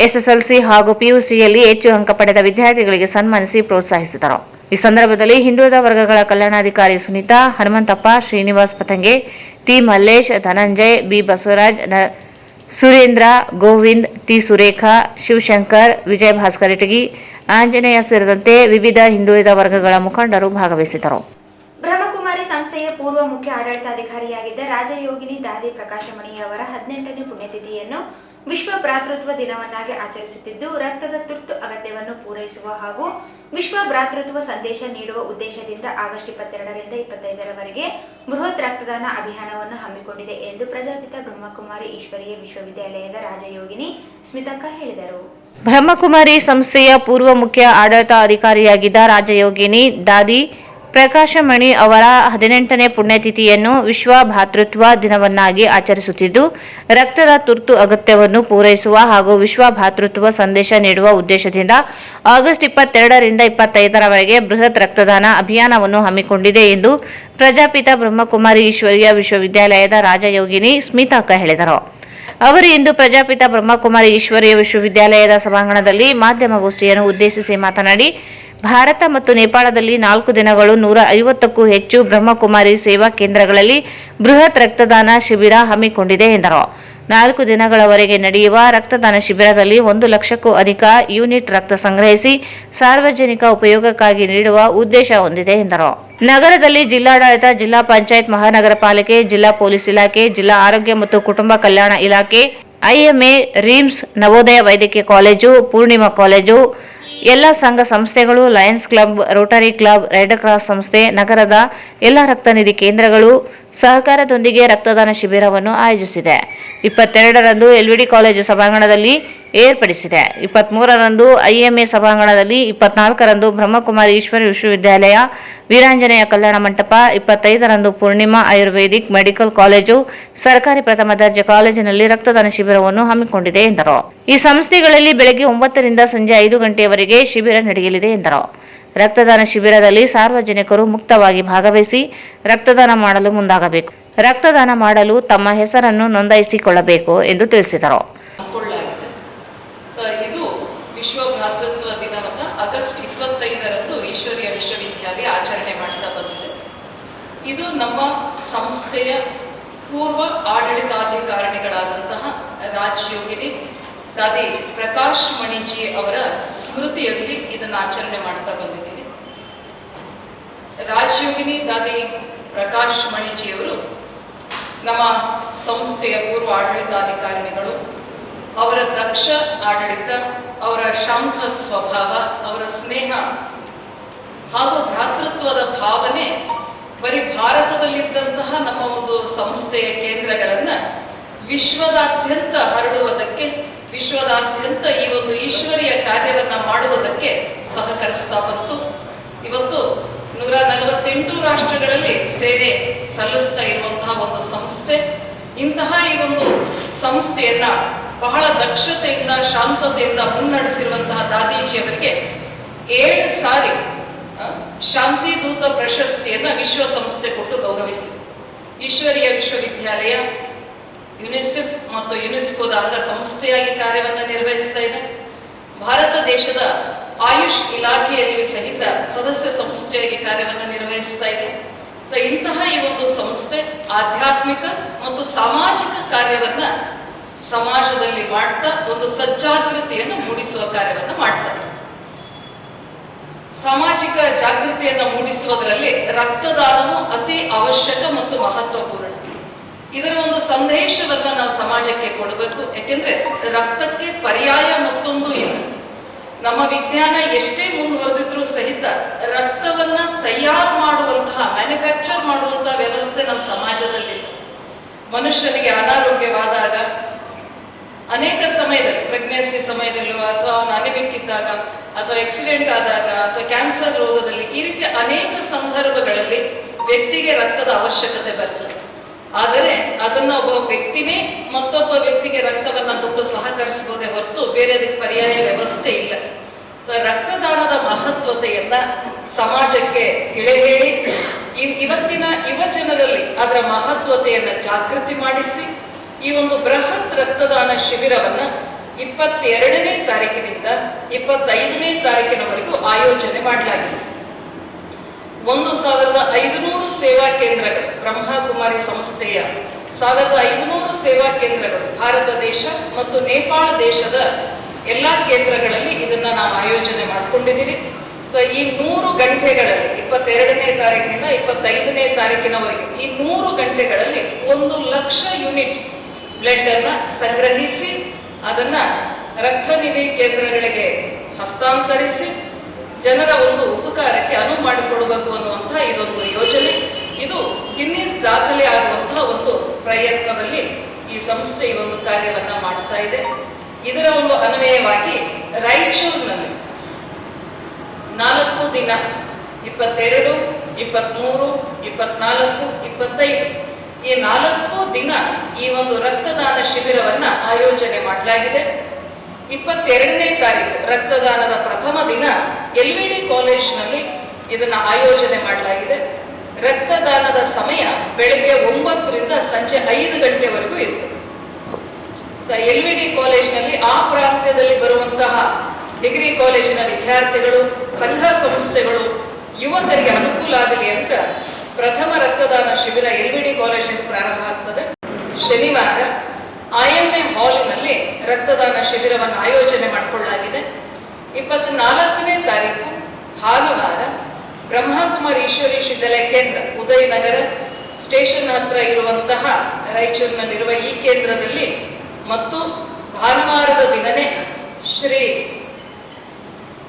ಎಸ್ಎಸ್ಎಲ್ಸಿ ಹಾಗೂ ಪಿಯುಸಿಯಲ್ಲಿ ಹೆಚ್ಚು ಅಂಕ ಪಡೆದ ವಿದ್ಯಾರ್ಥಿಗಳಿಗೆ ಸನ್ಮಾನಿಸಿ ಪ್ರೋತ್ಸಾಹಿಸಿದರು. ಈ ಸಂದರ್ಭದಲ್ಲಿ ಹಿಂದುಳಿದ ವರ್ಗಗಳ ಕಲ್ಯಾಣಾಧಿಕಾರಿ Sunita, Hanumanthappa, Srinivas Patange, T Mallesh, Dhananjay, B Basavaraj, Surendra, Govind, T Surekha, Shivashankar, Vijaya Bhaskar Itagi, Anjaneya ಸೇರಿದಂತೆ ವಿವಿಧ ಹಿಂದುಳಿದ ವರ್ಗಗಳ ಮುಖಂಡರು ಭಾಗವಹಿಸಿದರು. ಬ್ರಹ್ಮಕುಮಾರಿ ಸಂಸ್ಥೆಯ ಪೂರ್ವ ಮುಖ್ಯ ಆಡಳಿತಾಧಿಕಾರಿಯಾಗಿದ್ದ ರಾಜಯೋಗಿನಿ ದಾದಿ ಪ್ರಕಾಶಮಣಿಯವರ 18ನೇ ಪುಣ್ಯತಿಥಿಯನ್ನು ವಿಶ್ವ ಭ್ರಾತೃತ್ವ ದಿನವನ್ನಾಗಿ ಆಚರಿಸುತ್ತಿದ್ದು, ರಕ್ತದ ತುರ್ತು ಅಗತ್ಯವನ್ನು ಪೂರೈಸುವ ಹಾಗೂ ವಿಶ್ವ ಭ್ರಾತೃತ್ವ ಸಂದೇಶ ನೀಡುವ ಉದ್ದೇಶದಿಂದ ಆಗಸ್ಟ್ 22ರಿಂದ 25ರವರೆಗೆ ಬೃಹತ್ ರಕ್ತದಾನ ಅಭಿಯಾನವನ್ನು ಹಮ್ಮಿಕೊಂಡಿದೆ ಎಂದು ಪ್ರಜಾಪಿತ ಬ್ರಹ್ಮಕುಮಾರಿ ಈಶ್ವರೀಯ ವಿಶ್ವವಿದ್ಯಾಲಯದ ರಾಜಯೋಗಿನಿ ಸ್ಮಿತಕ್ಕ ಹೇಳಿದರು. ಬ್ರಹ್ಮಕುಮಾರಿ ಸಂಸ್ಥೆಯ ಪೂರ್ವ ಮುಖ್ಯ ಆಡಳಿತಾಧಿಕಾರಿಯಾಗಿದ್ದ ರಾಜಯೋಗಿನಿ ದಾದಿ ಪ್ರಕಾಶಮಣಿ ಅವರ 18ನೇ ಪುಣ್ಯತಿಥಿಯನ್ನು ವಿಶ್ವ ಭ್ರಾತೃತ್ವ ದಿನವನ್ನಾಗಿ ಆಚರಿಸುತ್ತಿದ್ದು, ರಕ್ತದ ತುರ್ತು ಅಗತ್ಯವನ್ನು ಪೂರೈಸುವ ಹಾಗೂ ವಿಶ್ವ ಭ್ರಾತೃತ್ವ ಸಂದೇಶ ನೀಡುವ ಉದ್ದೇಶದಿಂದ ಆಗಸ್ಟ್ 22ರಿಂದ 25ರವರೆಗೆ ಬೃಹತ್ ರಕ್ತದಾನ ಅಭಿಯಾನವನ್ನು ಹಮ್ಮಿಕೊಂಡಿದೆ ಎಂದು ಪ್ರಜಾಪಿತ ಬ್ರಹ್ಮಕುಮಾರಿ ಈಶ್ವರೀಯ ವಿಶ್ವವಿದ್ಯಾಲಯದ ರಾಜಯೋಗಿನಿ ಸ್ಮಿತಕ್ಕ ಹೇಳಿದರು. ಅವರು ಇಂದು ಪ್ರಜಾಪಿತ ಬ್ರಹ್ಮಕುಮಾರಿ ಈಶ್ವರೀಯ ವಿಶ್ವವಿದ್ಯಾಲಯದ ಸಭಾಂಗಣದಲ್ಲಿ ಮಾಧ್ಯಮಗೋಷ್ಠಿಯನ್ನು ಉದ್ದೇಶಿಸಿ ಮಾತನಾಡಿ, ಭಾರತ ಮತ್ತು ನೇಪಾಳದಲ್ಲಿ 4 ದಿನಗಳು 150ಕ್ಕೂ ಹೆಚ್ಚು ಬ್ರಹ್ಮಕುಮಾರಿ ಸೇವಾ ಕೇಂದ್ರಗಳಲ್ಲಿ ಬೃಹತ್ ರಕ್ತದಾನ ಶಿಬಿರ ಹಮ್ಮಿಕೊಂಡಿದೆ ಎಂದರು. 4 ದಿನಗಳವರೆಗೆ ನಡೆಯುವ ರಕ್ತದಾನ ಶಿಬಿರದಲ್ಲಿ 1 ಲಕ್ಷಕ್ಕೂ ಅಧಿಕ ಯೂನಿಟ್ ರಕ್ತ ಸಂಗ್ರಹಿಸಿ ಸಾರ್ವಜನಿಕ ಉಪಯೋಗಕ್ಕಾಗಿ ನೀಡುವ ಉದ್ದೇಶ ಹೊಂದಿದೆ ಎಂದರು. ನಗರದಲ್ಲಿ ಜಿಲ್ಲಾಡಳಿತ, ಜಿಲ್ಲಾ ಪಂಚಾಯತ್, ಮಹಾನಗರ ಪಾಲಿಕೆ, ಜಿಲ್ಲಾ ಪೊಲೀಸ್ ಇಲಾಖೆ, ಜಿಲ್ಲಾ ಆರೋಗ್ಯ ಮತ್ತು ಕುಟುಂಬ ಕಲ್ಯಾಣ ಇಲಾಖೆ, ಐಎಂಎ, ರಿಮ್ಸ್, ನವೋದಯ ವೈದ್ಯಕೀಯ ಕಾಲೇಜು, ಪೂರ್ಣಿಮಾ ಕಾಲೇಜು, ಎಲ್ಲ ಸಂಘ ಸಂಸ್ಥೆಗಳು, Lions club, Rotary club, red cross ಸಂಸ್ಥೆ, ನಗರದ ಎಲ್ಲ ರಕ್ತನಿಧಿ ಕೇಂದ್ರಗಳು ಸಹಕಾರದೊಂದಿಗೆ ರಕ್ತದಾನ ಶಿಬಿರವನ್ನು ಆಯೋಜಿಸಿದೆ. 22ರಂದು ಎಲ್ವಿಡಿ ಕಾಲೇಜು ಸಭಾಂಗಣದಲ್ಲಿ ಏರ್ಪಡಿಸಿದೆ. 23ರಂದು ಐಎಂಎ ಸಭಾಂಗಣದಲ್ಲಿ, 24ರಂದು ಬ್ರಹ್ಮಕುಮಾರಿ ಈಶ್ವರಿ ವಿಶ್ವವಿದ್ಯಾಲಯ ವೀರಾಂಜನೇಯ ಕಲ್ಯಾಣ ಮಂಟಪ, 25ರಂದು ಪೂರ್ಣಿಮಾ ಆಯುರ್ವೇದಿಕ್ ಮೆಡಿಕಲ್ ಕಾಲೇಜು ಸರ್ಕಾರಿ ಪ್ರಥಮ ದರ್ಜೆ ಕಾಲೇಜಿನಲ್ಲಿ ರಕ್ತದಾನ ಶಿಬಿರವನ್ನು ಹಮ್ಮಿಕೊಂಡಿದೆ ಎಂದರು. ಈ ಸಂಸ್ಥೆಗಳಲ್ಲಿ ಬೆಳಗ್ಗೆ 9ರಿಂದ ಸಂಜೆ 5 ಗಂಟೆಯವರೆಗೆ ಶಿಬಿರ ನಡೆಯಲಿದೆ ಎಂದರು. ರಕ್ತದಾನ ಶಿಬಿರದಲ್ಲಿ ಸಾರ್ವಜನಿಕರು ಮುಕ್ತವಾಗಿ ಭಾಗವಹಿಸಿ ರಕ್ತದಾನ ಮಾಡಲು ಮುಂದಾಗಬೇಕು. ರಕ್ತದಾನ ಮಾಡಲು ತಮ್ಮ ಹೆಸರನ್ನು ನೋಂದಾಯಿಸಿಕೊಳ್ಳಬೇಕು ಎಂದು ತಿಳಿಸಿದರು. ಇದು ವಿಶ್ವ ಭ್ರಾತೃತ್ವ ದಿನವನ್ನು ಆಗಸ್ಟ್ 25ರಂದು ಈಶ್ವರೀಯ ವಿಶ್ವವಿದ್ಯಾಲಯ ಆಚರಣೆ ಮಾಡ್ತಾ ಬಂದಿದೆ. ಇದು ನಮ್ಮ ಸಂಸ್ಥೆಯ ಪೂರ್ವ ಆಡಳಿತಾಧಿಕಾರಿಗಳಾದಂತಹ ರಾಜಯೋಗಿನಿ ದಾದಿ ಪ್ರಕಾಶ್ ಮಣಿಜಿ ಅವರ ಸ್ಮೃತಿಯಲ್ಲಿ ಇದನ್ನು ಆಚರಣೆ ಮಾಡ್ತಾ ಬಂದಿದ್ದೀವಿ. ರಾಜಯೋಗಿನಿ ದಾದಿ ಪ್ರಕಾಶ್ ಮಣಿಜಿಯವರು ನಮ್ಮ ಸಂಸ್ಥೆಯ ಪೂರ್ವ ಆಡಳಿತಾಧಿಕಾರಿಗಳು. ಅವರ ದಕ್ಷ ಆಡಳಿತ, ಅವರ ಶಾಂತ ಸ್ವಭಾವ, ಅವರ ಸ್ನೇಹ ಹಾಗೂ ಭ್ರಾತೃತ್ವದ ಭಾವನೆ ಬರೀ ಭಾರತದಲ್ಲಿದ್ದಂತಹ ನಮ್ಮ ಒಂದು ಸಂಸ್ಥೆಯ ಕೇಂದ್ರಗಳನ್ನು ವಿಶ್ವದಾದ್ಯಂತ ಹರಡುವುದಕ್ಕೆ, ವಿಶ್ವದಾದ್ಯಂತ ಈ ಒಂದು ಈಶ್ವರೀಯ ಕಾರ್ಯವನ್ನು ಮಾಡುವುದಕ್ಕೆ ಸಹಕರಿಸ್ತಾ ಬಂತು. ಇವತ್ತು 148 ರಾಷ್ಟ್ರಗಳಲ್ಲಿ ಸೇವೆ ಸಲ್ಲಿಸ್ತಾ ಇರುವಂತಹ ಒಂದು ಸಂಸ್ಥೆ. ಇಂತಹ ಈ ಒಂದು ಸಂಸ್ಥೆಯನ್ನ ಬಹಳ ದಕ್ಷತೆಯಿಂದ, ಶಾಂತತೆಯಿಂದ ಮುನ್ನಡೆಸಿರುವಂತಹ ದಾದೀಜಿಯವರಿಗೆ 7 ಸಾರಿ ಶಾಂತಿ ದೂತ ಪ್ರಶಸ್ತಿಯನ್ನ ವಿಶ್ವಸಂಸ್ಥೆ ಕೊಟ್ಟು ಗೌರವಿಸಿದೆ. ಈಶ್ವರೀಯ ವಿಶ್ವವಿದ್ಯಾಲಯ ಯುನಿಸೆಫ್ ಮತ್ತು ಯುನೆಸ್ಕೋದ ಅಂಗ ಸಂಸ್ಥೆಯಾಗಿ ಕಾರ್ಯವನ್ನು ನಿರ್ವಹಿಸ್ತಾ ಇದೆ. ಭಾರತ ದೇಶದ ಆಯುಷ್ ಇಲಾಖೆಯಲ್ಲಿಯೂ ಸಹಿತ ಸದಸ್ಯ ಸಂಸ್ಥೆಯಾಗಿ ಕಾರ್ಯವನ್ನು ನಿರ್ವಹಿಸ್ತಾ ಇದೆ. ಇಂತಹ ಈ ಒಂದು ಸಂಸ್ಥೆ ಆಧ್ಯಾತ್ಮಿಕ ಮತ್ತು ಸಾಮಾಜಿಕ ಕಾರ್ಯವನ್ನ ಸಮಾಜದಲ್ಲಿ ಮಾಡ್ತಾ ಒಂದು ಸಜ್ಜಾಗೃತಿಯನ್ನು ಮೂಡಿಸುವ ಕಾರ್ಯವನ್ನು ಮಾಡ್ತಾರೆ. ಸಾಮಾಜಿಕ ಜಾಗೃತಿಯನ್ನು ಮೂಡಿಸುವುದರಲ್ಲಿ ರಕ್ತದಾನವು ಅತಿ ಅವಶ್ಯಕ ಮತ್ತು ಮಹತ್ವಪೂರ್ಣ. ಇದರ ಒಂದು ಸಂದೇಶವನ್ನ ನಾವು ಸಮಾಜಕ್ಕೆ ಕೊಡಬೇಕು. ಯಾಕೆಂದ್ರೆ ರಕ್ತಕ್ಕೆ ಪರ್ಯಾಯ ಮತ್ತೊಂದು ಇಲ್ಲ. ನಮ್ಮ ವಿಜ್ಞಾನ ಎಷ್ಟೇ ಮುಂದುವರೆದಿದ್ರೂ ಸಹಿತ ರಕ್ತವನ್ನ ತಯಾರು ಮಾಡುವಂತಹ, ಮ್ಯಾನುಫ್ಯಾಕ್ಚರ್ ಮಾಡುವಂತಹ ವ್ಯವಸ್ಥೆ ನಮ್ಮ ಸಮಾಜದಲ್ಲಿ ಮನುಷ್ಯನಿಗೆ ಅನಾರೋಗ್ಯವಾದಾಗ, ಅನೇಕ ಸಮಯದಲ್ಲಿ ಪ್ರೆಗ್ನೆನ್ಸಿ ಸಮಯದಲ್ಲೂ ಅಥವಾ ಅವನು ಅನಿಮಿಕ್ ಇದ್ದಾಗ ಅಥವಾ ಆಕ್ಸಿಡೆಂಟ್ ಆದಾಗ ಅಥವಾ ಕ್ಯಾನ್ಸರ್ ರೋಗದಲ್ಲಿ, ಈ ರೀತಿ ಅನೇಕ ಸಂದರ್ಭಗಳಲ್ಲಿ ವ್ಯಕ್ತಿಗೆ ರಕ್ತದ ಅವಶ್ಯಕತೆ ಬರ್ತದೆ. ಆದರೆ ಅದನ್ನ ಒಬ್ಬ ವ್ಯಕ್ತಿನೇ ಮತ್ತೊಬ್ಬ ವ್ಯಕ್ತಿಗೆ ರಕ್ತವನ್ನ ಕೊಟ್ಟು ಸಹಕರಿಸಬಹುದೇ ಹೊರತು ಬೇರೆ ಅದಕ್ಕೆ ಪರ್ಯಾಯ ವ್ಯವಸ್ಥೆ ಇಲ್ಲ. ರಕ್ತದಾನದ ಮಹತ್ವತೆಯನ್ನ ಸಮಾಜಕ್ಕೆ ತಿಳಿ ಹೇಳಿ ಇವತ್ತಿನ ಯುವ ಜನರಲ್ಲಿ ಅದರ ಮಹತ್ವತೆಯನ್ನ ಜಾಗೃತಿ ಮಾಡಿಸಿ ಈ ಒಂದು ಬೃಹತ್ ರಕ್ತದಾನ ಶಿಬಿರವನ್ನ 22ನೇ ತಾರೀಕಿನಿಂದ 25ನೇ ತಾರೀಕಿನವರೆಗೂ ಆಯೋಜನೆ ಮಾಡಲಾಗಿದೆ. 1500 ಸೇವಾ ಕೇಂದ್ರಗಳು, ಬ್ರಹ್ಮಕುಮಾರಿ ಸಂಸ್ಥೆಯ 1500 ಸೇವಾ ಕೇಂದ್ರಗಳು ಭಾರತ ದೇಶ ಮತ್ತು ನೇಪಾಳ ದೇಶದ ಎಲ್ಲಾ ಕೇಂದ್ರಗಳಲ್ಲಿ ಇದನ್ನ ನಾವು ಆಯೋಜನೆ ಮಾಡ್ಕೊಂಡಿದ್ದೀವಿ. ಈ 100 ಗಂಟೆಗಳಲ್ಲಿ 22ನೇ ತಾರೀಕಿನಿಂದ 25ನೇ ತಾರೀಕಿನವರೆಗೆ ಈ 100 ಗಂಟೆಗಳಲ್ಲಿ 1 ಲಕ್ಷ ಯೂನಿಟ್ ಬ್ಲಡ್ ಅನ್ನ ಸಂಗ್ರಹಿಸಿ ಅದನ್ನ ರಕ್ತನಿಧಿ ಕೇಂದ್ರಗಳಿಗೆ ಹಸ್ತಾಂತರಿಸಿ ಜನರ ಒಂದು ಉಪಕಾರಕ್ಕೆ ಅನುವು ಮಾಡಿಕೊಡಬೇಕು ಅನ್ನುವಂತಹ ಇದೊಂದು ಯೋಜನೆ. ಇದು ಗಿನ್ನಿಸ್ ದಾಖಲೆ ಆಗುವಂತಹ ಒಂದು ಪ್ರಯತ್ನದಲ್ಲಿ ಈ ಸಂಸ್ಥೆ ಈ ಒಂದು ಕಾರ್ಯವನ್ನ ಮಾಡ್ತಾ ಇದೆ. ಇದರ ಒಂದು ಅನ್ವಯವಾಗಿ ರಾಯಚೂರಿನಲ್ಲಿ 4 ದಿನ 22, 23, 24, 25 ಈ 4 ದಿನ ಈ ಒಂದು ರಕ್ತದಾನ ಶಿಬಿರವನ್ನ ಆಯೋಜನೆ ಮಾಡಲಾಗಿದೆ. 22ನೇ ತಾರೀಕು ರಕ್ತದಾನದ ಪ್ರಥಮ ದಿನ LVD ಕಾಲೇಜಿನಲ್ಲಿ ಇದನ್ನ ಆಯೋಜನೆ ಮಾಡಲಾಗಿದೆ. ರಕ್ತದಾನದ ಸಮಯ ಬೆಳಗ್ಗೆ 9ರಿಂದ ಸಂಜೆ 5 ಗಂಟೆವರೆಗೂ ಇರ್ತದೆ. LVD ಕಾಲೇಜಿನಲ್ಲಿ ಆ ಪ್ರಾಂತ್ಯದಲ್ಲಿ ಬರುವಂತಹ ಡಿಗ್ರಿ ಕಾಲೇಜಿನ ವಿದ್ಯಾರ್ಥಿಗಳು, ಸಂಘ ಸಂಸ್ಥೆಗಳು, ಯುವಕರಿಗೆ ಅನುಕೂಲ ಆಗಲಿ ಅಂತ ಪ್ರಥಮ ರಕ್ತದಾನ ಶಿಬಿರ LVD ಕಾಲೇಜಿನಲ್ಲಿ ಪ್ರಾರಂಭ ಆಗ್ತದೆ. ಶನಿವಾರ IMA ಹಾಲಿನಲ್ಲಿ ರಕ್ತದಾನ ಶಿಬಿರವನ್ನು ಆಯೋಜನೆ ಮಾಡಿಕೊಳ್ಳಲಾಗಿದೆ. 24ನೇ ತಾರೀಕು ಭಾನುವಾರ ಬ್ರಹ್ಮಕುಮಾರಿ ಈಶ್ವರಿ ವಿಶ್ವವಿದ್ಯಾಲಯ ಕೇಂದ್ರ ಉದಯನಗರ ಸ್ಟೇಷನ್ ಹತ್ರ ಇರುವಂತಹ ರಾಯಚೂರಿನಲ್ಲಿರುವ ಈ ಕೇಂದ್ರದಲ್ಲಿ ಮತ್ತು ಭಾನುವಾರದ ದಿನನೇ ಶ್ರೀ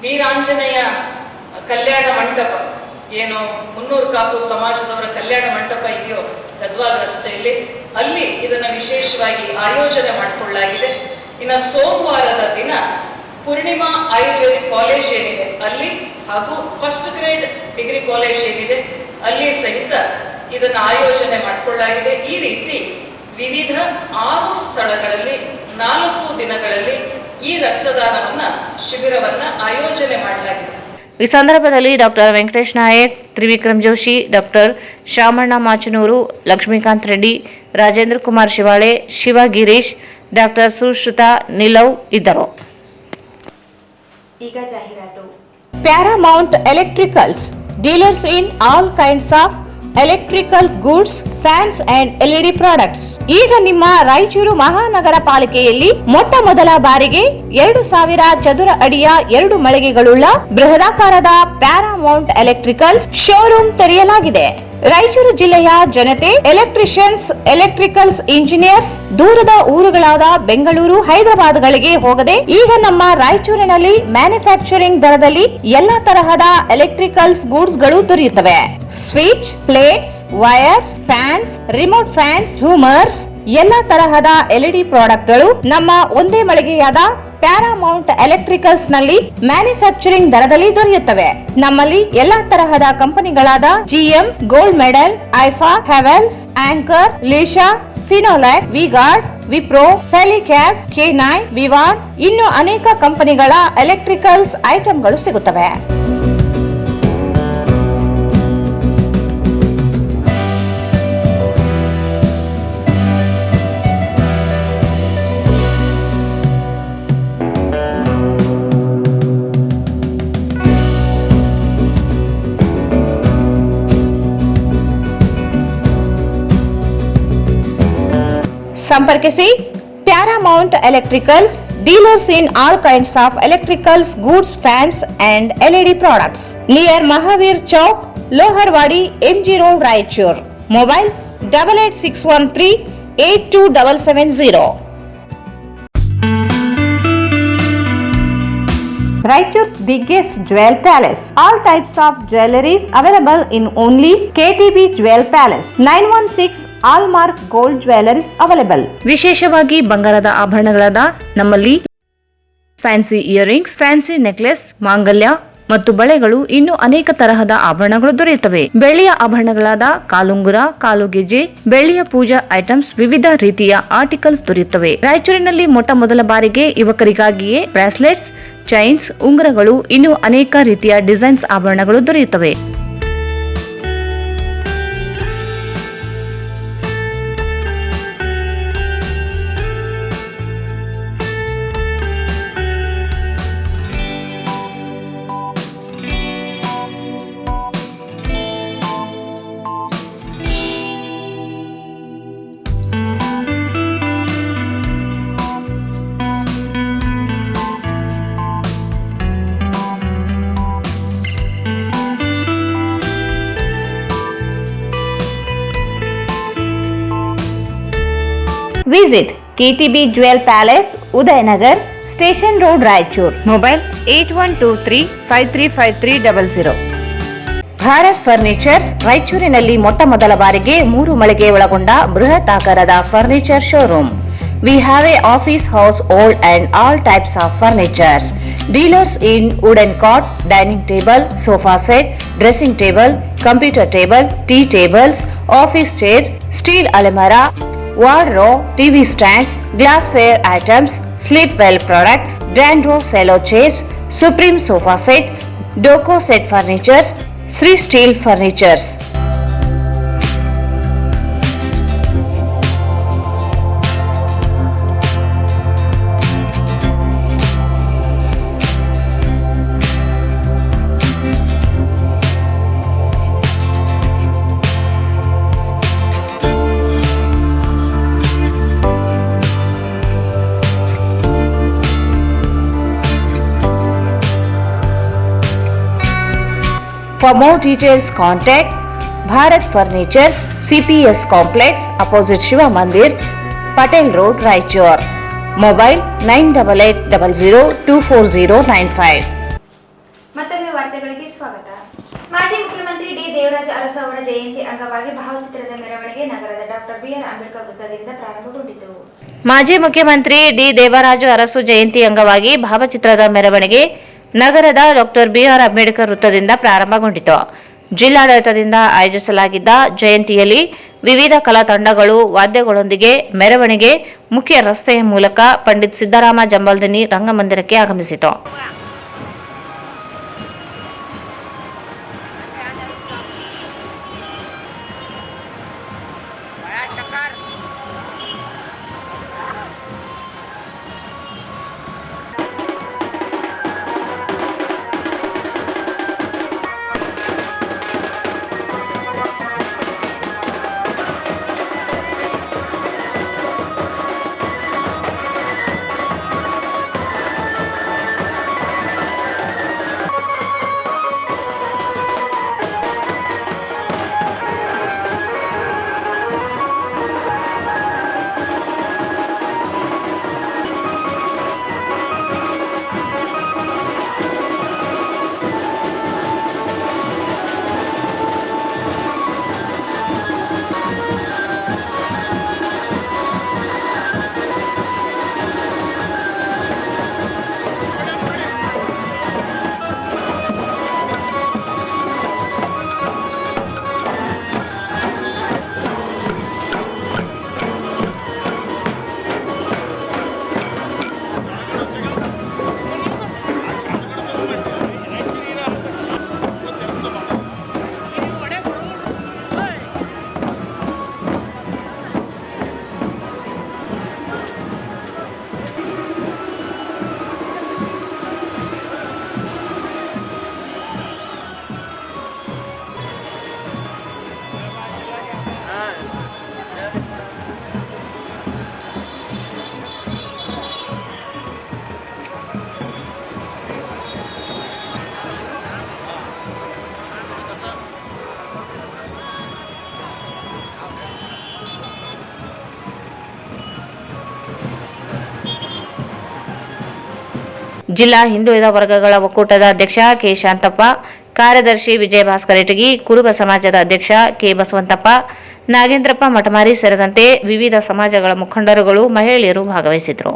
ವೀರಾಂಜನೇಯ ಕಲ್ಯಾಣ ಮಂಟಪ, ಏನು 300 ಕಾಪು ಸಮಾಜದವರ ಕಲ್ಯಾಣ ಮಂಟಪ ಇದೆಯೋ ಗದ್ವಾಲ ರಸ್ತೆಯಲ್ಲಿ, ಅಲ್ಲಿ ಇದನ್ನ ವಿಶೇಷವಾಗಿ ಆಯೋಜನೆ ಮಾಡಿಕೊಳ್ಳಲಾಗಿದೆ. ಇನ್ನು ಸೋಮವಾರದ ದಿನ ಪೂರ್ಣಿಮಾ ಆಯುರ್ವೇದಿಕ್ ಕಾಲೇಜ್ ಏನಿದೆ ಅಲ್ಲಿ ಹಾಗೂ ಫಸ್ಟ್ ಗ್ರೇಡ್ ಡಿಗ್ರಿ ಕಾಲೇಜ್ ಏನಿದೆ ಅಲ್ಲಿ ಸಹಿತ ಇದನ್ನು ಆಯೋಜನೆ ಮಾಡಿಕೊಳ್ಳಲಾಗಿದೆ. ಈ ರೀತಿ ವಿವಿಧ 6 ಸ್ಥಳಗಳಲ್ಲಿ 4 ದಿನಗಳಲ್ಲಿ ಈ ರಕ್ತದಾನವನ್ನ ಶಿಬಿರವನ್ನ ಆಯೋಜನೆ ಮಾಡಲಾಗಿದೆ. ಈ ಸಂದರ್ಭದಲ್ಲಿ doctor Venkatesh Nayak, Trivikram Joshi, doctor Shamanna Machanur, Lakshmikanth Reddy, Rajendra Kumar Shivale, Shiva Girish, doctor Sushruta Nilav ಇದ್ದರು. ಈಗ ಜಾಹೀರಾತು. Paramount Electricals, dealers in all kinds of electrical goods, fans and LED products. ಈಗ ನಿಮ್ಮ ರಾಯಚೂರು ಮಹಾನಗರ ಪಾಲಿಕೆಯಲ್ಲಿ ಮೊಟ್ಟ ಮೊದಲ ಬಾರಿಗೆ 2000 ಚದುರ ಅಡಿಯ 2 ಮಳಿಗೆಗಳುಳ್ಳ ಬೃಹದಾಕಾರದ ಪ್ಯಾರಾಮೌಂಟ್ ಎಲೆಕ್ಟ್ರಿಕಲ್ಸ್ ಶೋರೂಮ್ ತೆರೆಯಲಾಗಿದೆ. ರಾಯಚೂರು ಜಿಲ್ಲೆಯ ಜನತೆ, ಎಲೆಕ್ಟ್ರಿಷಿಯನ್ಸ್, ಎಲೆಕ್ಟ್ರಿಕಲ್ಸ್ ಇಂಜಿನಿಯರ್ಸ್ ದೂರದ ಊರುಗಳಾದ ಬೆಂಗಳೂರು, ಹೈದರಾಬಾದ್ಗಳಿಗೆ ಹೋಗದೆ ಈಗ ನಮ್ಮ ರಾಯಚೂರಿನಲ್ಲಿ ಮ್ಯಾನುಫ್ಯಾಕ್ಚರಿಂಗ್ ದರದಲ್ಲಿ ಎಲ್ಲಾ ತರಹದ ಎಲೆಕ್ಟ್ರಿಕಲ್ಸ್ ಗೂಡ್ಸ್ ಗಳು ದೊರೆಯುತ್ತವೆ. Switch, plates, wires, fans, remote fans, ಹ್ಯೂಮರ್ಸ್, ಎಲ್ಲಾ ತರಹದ LED ಪ್ರಾಡಕ್ಟ್ ಗಳು ನಮ್ಮ ಒಂದೇ ಮಳಿಗೆಯಾದ ಪ್ಯಾರಾಮೌಂಟ್ ಎಲೆಕ್ಟ್ರಿಕಲ್ಸ್ ನಲ್ಲಿ ಮ್ಯಾನುಫ್ಯಾಕ್ಚರಿಂಗ್ ದರದಲ್ಲಿ ದೊರೆಯುತ್ತವೆ. ನಮ್ಮಲ್ಲಿ ಎಲ್ಲಾ ತರಹದ ಕಂಪನಿಗಳಾದ GM, ಗೋಲ್ಡ್ ಮೆಡಲ್, ಐಫಾ, ಹೆವೆಲ್ಸ್, ಆಂಕರ್, ಲೀಶಾ, ಫಿನೋಲ್ಯಾಕ್, ವಿಗಾರ್ಡ್, ವಿಪ್ರೋ, ಹೆಲಿಕ್ಯಾಬ್, K9, ವಿವಾನ್ ಇನ್ನು ಅನೇಕ ಕಂಪನಿಗಳ ಎಲೆಕ್ಟ್ರಿಕಲ್ಸ್ ಐಟಂಗಳು ಸಿಗುತ್ತವೆ. ಸಂಪರ್ಕಿಸಿ Paramount electricals, dealers in all kinds of electricals goods, fans and LED products, near Mahavir Chowk, Loharwadi, MG road, Raichur. Mobile 8861382770. Raichur's biggest jewel palace. All types of jewelries available in only KTB Jewel Palace. 916 Allmark Gold Jewelries available. ವಿಶೇಷವಾಗಿ ಬಂಗಾರದ ಆಭರಣಗಳಾದ ನಮ್ಮಲ್ಲಿ fancy earrings, fancy necklace, ಮಾಂಗಲ್ಯ ಮತ್ತು ಬಳೆಗಳು ಇನ್ನು ಅನೇಕ ತರಹದ ಆಭರಣಗಳು ದೊರೆಯುತ್ತವೆ. ಬೆಳ್ಳಿಯ ಆಭರಣಗಳಾದ ಕಾಲುಂಗುರ, ಕಾಲುಗೆಜೆ, ಬೆಳ್ಳಿಯ ಪೂಜಾ ಐಟಮ್ಸ್, ವಿವಿಧ ರೀತಿಯ ಆರ್ಟಿಕಲ್ಸ್ ದೊರೆಯುತ್ತವೆ. ರಾಯಚೂರಿನಲ್ಲಿ ಮೊಟ್ಟ ಮೊದಲ ಬಾರಿಗೆ ಯುವಕರಿಗಾಗಿಯೇ ಬ್ರಾಸ್ಲೆಟ್ಸ್, ಚೈನ್ಸ್, ಉಂಗುರಗಳು ಇನ್ನು ಅನೇಕ ರೀತಿಯ ಡಿಸೈನ್ಸ್ ಆಭರಣಗಳು ದೊರೆಯುತ್ತವೆ. Visit KTB Jewel Palace, Udayanagar, Station Road, Raichur. Mobile 8123535300. Bharat furnitures ರಾಯಚೂರಿನಲ್ಲಿ ಮೊಟ್ಟ ಮೊದಲ ಬಾರಿಗೆ 3 ಮಳಿಗೆ ಒಳಗೊಂಡ ಬೃಹತ್ ಆಕಾರದ furniture showroom. We have a office house, old and all types of furnitures. Dealers in wooden cot, dining table, sofa set, dressing table, computer table, tea tables, office chairs, steel almirah, wardrobe, TV stands, glassware items, sleepwell products, Dandro cello chairs, Supreme sofa set, Doco set furnitures, Sri Steel furnitures. For more details, contact Bharat Furnitures, CPS Complex, opposite Shiva Mandir, Patel Road, Raichur. Mobile 9880024095. ಮತ್ತೊಮ್ಮೆ ವಾರ್ತೆಗಳಿಗೆ ಸ್ವಾಗತ. ಮಾಜಿ ಮುಖ್ಯಮಂತ್ರಿ D Devaraja Arasu ಅವರ ಜಯಂತಿ ಅಂಗವಾಗಿ ಭಾವಚಿತ್ರದ ಮೆರವಣಿಗೆ ನಗರದ doctor BR Ambedkar ವೃತ್ತದಿಂದ ಪ್ರಾರಂಭಗೊಂಡಿತು. ಮಾಜಿ ಮುಖ್ಯಮಂತ್ರಿ ಡಿ ದೇವರಾಜು ಅರಸು ಜಯಂತಿ ಅಂಗವಾಗಿ ಭಾವಚಿತ್ರದ ಮೆರವಣಿಗೆ ನಗರದ ಡಾಕ್ಟರ್ BR ಅಂಬೇಡ್ಕರ್ ವೃತ್ತದಿಂದ ಪ್ರಾರಂಭಗೊಂಡಿತು. ಜಿಲ್ಲಾಡಳಿತದಿಂದ ಆಯೋಜಿಸಲಾಗಿದ್ದ ಜಯಂತಿಯಲ್ಲಿ ವಿವಿಧ ಕಲಾ ತಂಡಗಳು ವಾದ್ಯಗಳೊಂದಿಗೆ ಮೆರವಣಿಗೆ ಮುಖ್ಯ ರಸ್ತೆಯ ಮೂಲಕ ಪಂಡಿತ್ ಸಿದ್ದರಾಮ ಜಂಬಲ್ದಿನ್ನಿ ರಂಗಮಂದಿರಕ್ಕೆ ಆಗಮಿಸಿತು. ಜಿಲ್ಲಾ ಹಿಂದುಳಿದ ವರ್ಗಗಳ ಒಕ್ಕೂಟದ ಅಧ್ಯಕ್ಷ ಕೆ ಶಾಂತಪ್ಪ, ಕಾರ್ಯದರ್ಶಿ ವಿಜಯ ಭಾಸ್ಕರ್ ಇಟಗಿ, ಕುರುಬ ಸಮಾಜದ ಅಧ್ಯಕ್ಷ ಕೆ ಬಸವಂತಪ್ಪ, ನಾಗೇಂದ್ರಪ್ಪ ಮಠಮಾರಿ ಸೇರಿದಂತೆ ವಿವಿಧ ಸಮಾಜಗಳ ಮುಖಂಡರುಗಳು, ಮಹಿಳೆಯರು ಭಾಗವಹಿಸಿದರು.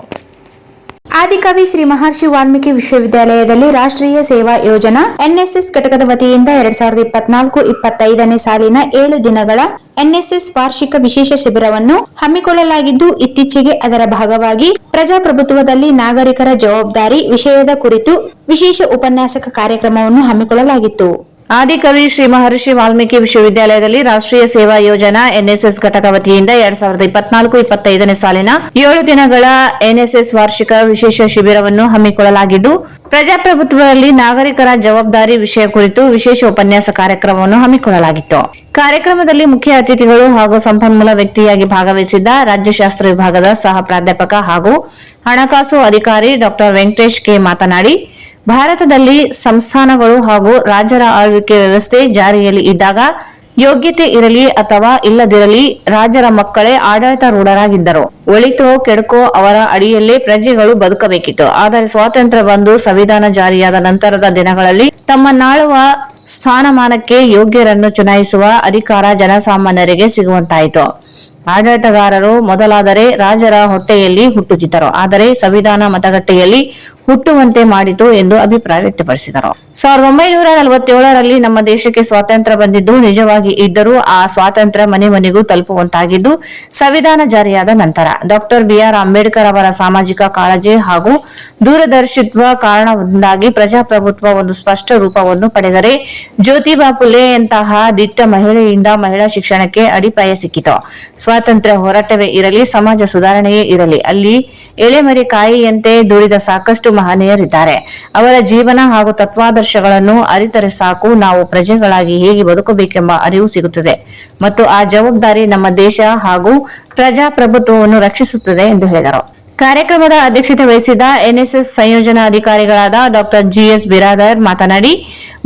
ಆದಿಕವಿ ಶ್ರೀ ಮಹರ್ಷಿ ವಾಲ್ಮೀಕಿ ವಿಶ್ವವಿದ್ಯಾಲಯದಲ್ಲಿ ರಾಷ್ಟ್ರೀಯ ಸೇವಾ ಯೋಜನಾ ಎನ್ಎಸ್ಎಸ್ ಘಟಕದ ವತಿಯಿಂದ 2024-25ನೇ ಸಾಲಿನ 7 ದಿನಗಳ ಎನ್ಎಸ್ಎಸ್ ವಾರ್ಷಿಕ ವಿಶೇಷ ಶಿಬಿರವನ್ನು ಹಮ್ಮಿಕೊಳ್ಳಲಾಗಿದ್ದು, ಇತ್ತೀಚೆಗೆ ಅದರ ಭಾಗವಾಗಿ ಪ್ರಜಾಪ್ರಭುತ್ವದಲ್ಲಿ ನಾಗರಿಕರ ಜವಾಬ್ದಾರಿ ವಿಷಯದ ಕುರಿತು ವಿಶೇಷ ಉಪನ್ಯಾಸಕ ಕಾರ್ಯಕ್ರಮವನ್ನು ಹಮ್ಮಿಕೊಳ್ಳಲಾಗಿತ್ತು. ಆದಿಕವಿ ಶ್ರೀ ಮಹರ್ಷಿ ವಾಲ್ಮೀಕಿ ವಿಶ್ವವಿದ್ಯಾಲಯದಲ್ಲಿ ರಾಷ್ಟ್ರೀಯ ಸೇವಾ ಯೋಜನಾ ಎನ್ಎಸ್ಎಸ್ ಘಟಕ ವತಿಯಿಂದ 2024-25ನೇ ಸಾಲಿನ 7 ದಿನಗಳ ಎನ್ಎಸ್ಎಸ್ ವಾರ್ಷಿಕ ವಿಶೇಷ ಶಿಬಿರವನ್ನು ಹಮ್ಮಿಕೊಳ್ಳಲಾಗಿದ್ದು, ಪ್ರಜಾಪ್ರಭುತ್ವದಲ್ಲಿ ನಾಗರಿಕರ ಜವಾಬ್ದಾರಿ ವಿಷಯ ಕುರಿತು ವಿಶೇಷ ಉಪನ್ಯಾಸ ಕಾರ್ಯಕ್ರಮವನ್ನು ಹಮ್ಮಿಕೊಳ್ಳಲಾಗಿತ್ತು. ಕಾರ್ಯಕ್ರಮದಲ್ಲಿ ಮುಖ್ಯ ಅತಿಥಿಗಳು ಹಾಗೂ ಸಂಪನ್ಮೂಲ ವ್ಯಕ್ತಿಯಾಗಿ ಭಾಗವಹಿಸಿದ್ದ ರಾಜ್ಯಶಾಸ್ತ್ರ ವಿಭಾಗದ ಸಹ ಪ್ರಾಧ್ಯಾಪಕ ಹಾಗೂ ಹಣಕಾಸು ಅಧಿಕಾರಿ ಡಾ ವೆಂಕಟೇಶ್ ಕೆ ಮಾತನಾಡಿ, ಭಾರತದಲ್ಲಿ ಸಂಸ್ಥಾನಗಳು ಹಾಗೂ ರಾಜ್ಯರ ಆಳ್ವಿಕೆ ವ್ಯವಸ್ಥೆ ಜಾರಿಯಲ್ಲಿ ಇದ್ದಾಗ ಯೋಗ್ಯತೆ ಇರಲಿ ಅಥವಾ ಇಲ್ಲದಿರಲಿ ರಾಜ್ಯರ ಮಕ್ಕಳೇ ಆಡಳಿತಾರೂಢರಾಗಿದ್ದರು. ಒಳಿತೋ ಕೆಡುಕೋ ಅವರ ಅಡಿಯಲ್ಲೇ ಪ್ರಜೆಗಳು ಬದುಕಬೇಕಿತ್ತು. ಆದರೆ ಸ್ವಾತಂತ್ರ್ಯ ಬಂದು ಸಂವಿಧಾನ ಜಾರಿಯಾದ ನಂತರದ ದಿನಗಳಲ್ಲಿ ತಮ್ಮ ನಾಳುವ ಸ್ಥಾನಮಾನಕ್ಕೆ ಯೋಗ್ಯರನ್ನು ಚುನಾಯಿಸುವ ಅಧಿಕಾರ ಜನಸಾಮಾನ್ಯರಿಗೆ ಸಿಗುವಂತಾಯಿತು. ಆಡಳಿತಗಾರರು ಮೊದಲಾದರೆ ರಾಜರ ಹೊಟ್ಟೆಯಲ್ಲಿ ಹುಟ್ಟುತ್ತಿದ್ದರು, ಆದರೆ ಸಂವಿಧಾನ ಮತಗಟ್ಟೆಯಲ್ಲಿ ಹುಟ್ಟುವಂತೆ ಮಾಡಿತು ಎಂದು ಅಭಿಪ್ರಾಯ ವ್ಯಕ್ತಪಡಿಸಿದರು. 1947ರಲ್ಲಿ ನಮ್ಮ ದೇಶಕ್ಕೆ ಸ್ವಾತಂತ್ರ್ಯ ಬಂದಿದ್ದು ನಿಜವಾಗಿ ಇದ್ದರೂ ಆ ಸ್ವಾತಂತ್ರ್ಯ ಮನೆ ಮನೆಗೂ ತಲುಪುವಂತಾಗಿದ್ದು ಸಂವಿಧಾನ ಜಾರಿಯಾದ ನಂತರ. ಡಾಕ್ಟರ್ ಬಿಆರ್ ಅಂಬೇಡ್ಕರ್ ಅವರ ಸಾಮಾಜಿಕ ಕಾಳಜಿ ಹಾಗೂ ದೂರದರ್ಶಿತ್ವ ಕಾರಣದಿಂದಾಗಿ ಪ್ರಜಾಪ್ರಭುತ್ವ ಒಂದು ಸ್ಪಷ್ಟ ರೂಪವನ್ನು ಪಡೆದರೆ, ಜ್ಯೋತಿಬಾ ಫುಲೆಯಂತಹ ದಿಟ್ಟ ಮಹಿಳೆಯಿಂದ ಮಹಿಳಾ ಶಿಕ್ಷಣಕ್ಕೆ ಅಡಿಪಾಯ ಸಿಕ್ಕಿತು. ಸ್ವಾತಂತ್ರ್ಯ ಹೋರಾಟವೇ ಇರಲಿ, ಸಮಾಜ ಸುಧಾರಣೆಯೇ ಇರಲಿ, ಅಲ್ಲಿ ಎಳೆಮರಿ ಕಾಯಿಯಂತೆ ದುಡಿದ ಸಾಕಷ್ಟು ಮಹನೀಯರಿದ್ದಾರೆ. ಅವರ ಜೀವನ ಹಾಗೂ ತತ್ವಾದರ್ಶಗಳನ್ನು ಅರಿತರೆ ಸಾಕು, ನಾವು ಪ್ರಜೆಗಳಾಗಿ ಹೇಗೆ ಬದುಕಬೇಕೆಂಬ ಅರಿವು ಸಿಗುತ್ತದೆ ಮತ್ತು ಆ ಜವಾಬ್ದಾರಿ ನಮ್ಮ ದೇಶ ಹಾಗೂ ಪ್ರಜಾಪ್ರಭುತ್ವವನ್ನು ರಕ್ಷಿಸುತ್ತದೆ ಎಂದು ಹೇಳಿದರು. ಕಾರ್ಯಕ್ರಮದ ಅಧ್ಯಕ್ಷತೆ ವಹಿಸಿದ ಎನ್ಎಸ್ಎಸ್ ಸಂಯೋಜನಾ ಅಧಿಕಾರಿಗಳಾದ ಡಾಕ್ಟರ್ ಜಿಎಸ್ ಬಿರಾದರ್ ಮಾತನಾಡಿ,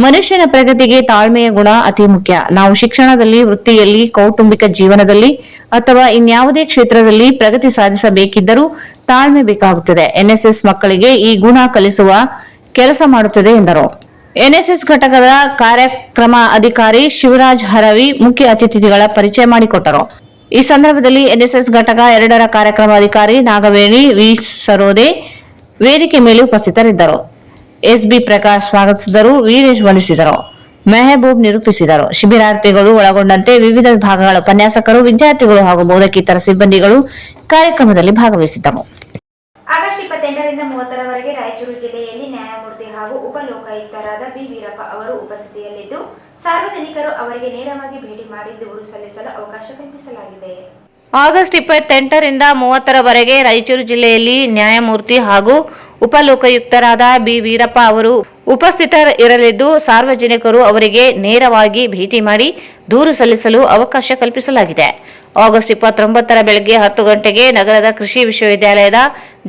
ಮನುಷ್ಯನ ಪ್ರಗತಿಗೆ ತಾಳ್ಮೆಯ ಗುಣ ಅತಿ ಮುಖ್ಯ. ನಾವು ಶಿಕ್ಷಣದಲ್ಲಿ, ವೃತ್ತಿಯಲ್ಲಿ, ಕೌಟುಂಬಿಕ ಜೀವನದಲ್ಲಿ ಅಥವಾ ಇನ್ಯಾವುದೇ ಕ್ಷೇತ್ರದಲ್ಲಿ ಪ್ರಗತಿ ಸಾಧಿಸಬೇಕಿದ್ದರೂ ತಾಳ್ಮೆ ಬೇಕಾಗುತ್ತದೆ. ಎನ್ಎಸ್ಎಸ್ ಮಕ್ಕಳಿಗೆ ಈ ಗುಣ ಕಲಿಸುವ ಕೆಲಸ ಮಾಡುತ್ತದೆ ಎಂದರು. ಎನ್ಎಸ್ಎಸ್ ಘಟಕದ ಕಾರ್ಯಕ್ರಮ ಅಧಿಕಾರಿ ಶಿವರಾಜ್ ಹರವಿ ಮುಖ್ಯ ಅತಿಥಿಗಳ ಪರಿಚಯ ಮಾಡಿಕೊಟ್ಟರು. ಈ ಸಂದರ್ಭದಲ್ಲಿ ಎನ್ಎಸ್ಎಸ್ ಘಟಕ 2ರ ಕಾರ್ಯಕ್ರಮ ಅಧಿಕಾರಿ ನಾಗವೇಣಿ ವಿ ಸರೋದೆ ವೇದಿಕೆ ಮೇಲೆ ಉಪಸ್ಥಿತರಿದ್ದರು. ಎಸ್ಬಿ ಪ್ರಕಾಶ್ ಸ್ವಾಗತಿಸಿದರು, ವೀರೇಶ್ ವಂದಿಸಿದರು, ಮೆಹಬೂಬ್ ನಿರೂಪಿಸಿದರು. ಶಿಬಿರಾರ್ಥಿಗಳು ಒಳಗೊಂಡಂತೆ ವಿವಿಧ ವಿಭಾಗಗಳ ಉಪನ್ಯಾಸಕರು, ವಿದ್ಯಾರ್ಥಿಗಳು ಹಾಗೂ ಬೋಧಕೇತರ ಸಿಬ್ಬಂದಿಗಳು ಕಾರ್ಯಕ್ರಮದಲ್ಲಿ ಭಾಗವಹಿಸಿದ್ದರು. ಆಗಸ್ಟ್ 28ರಿಂದ 30ರವರೆಗೆ ರಾಯಚೂರು ಜಿಲ್ಲೆಯಲ್ಲಿ ನ್ಯಾಯಮೂರ್ತಿ ಹಾಗೂ ಉಪ ಲೋಕಾಯುಕ್ತರಾದ ಬಿ ವೀರಪ್ಪ ಅವರು ಉಪಸ್ಥಿತಿಯಲ್ಲಿದ್ದು, ಸಾರ್ವಜನಿಕರು ಅವರಿಗೆ ನೇರವಾಗಿ ಭೇಟಿ ಮಾಡಿ ದೂರು ಸಲ್ಲಿಸಲು ಅವಕಾಶ ಕಲ್ಪಿಸಲಾಗಿದೆ. ಆಗಸ್ಟ್ 28ರಿಂದ 30ರವರೆಗೆ ರಾಯಚೂರು ಜಿಲ್ಲೆಯಲ್ಲಿ ನ್ಯಾಯಮೂರ್ತಿ ಹಾಗೂ ಉಪಲೋಕಾಯುಕ್ತರಾದ ಬಿ ವೀರಪ್ಪ ಅವರು ಉಪಸ್ಥಿತರಿರಲಿದ್ದು, ಸಾರ್ವಜನಿಕರು ಅವರಿಗೆ ನೇರವಾಗಿ ಭೇಟಿ ಮಾಡಿ ದೂರು ಸಲ್ಲಿಸಲು ಅವಕಾಶ ಕಲ್ಪಿಸಲಾಗಿದೆ. ಆಗಸ್ಟ್ 29ರ ಬೆಳಗ್ಗೆ 10 ಗಂಟೆಗೆ ನಗರದ ಕೃಷಿ ವಿಶ್ವವಿದ್ಯಾಲಯದ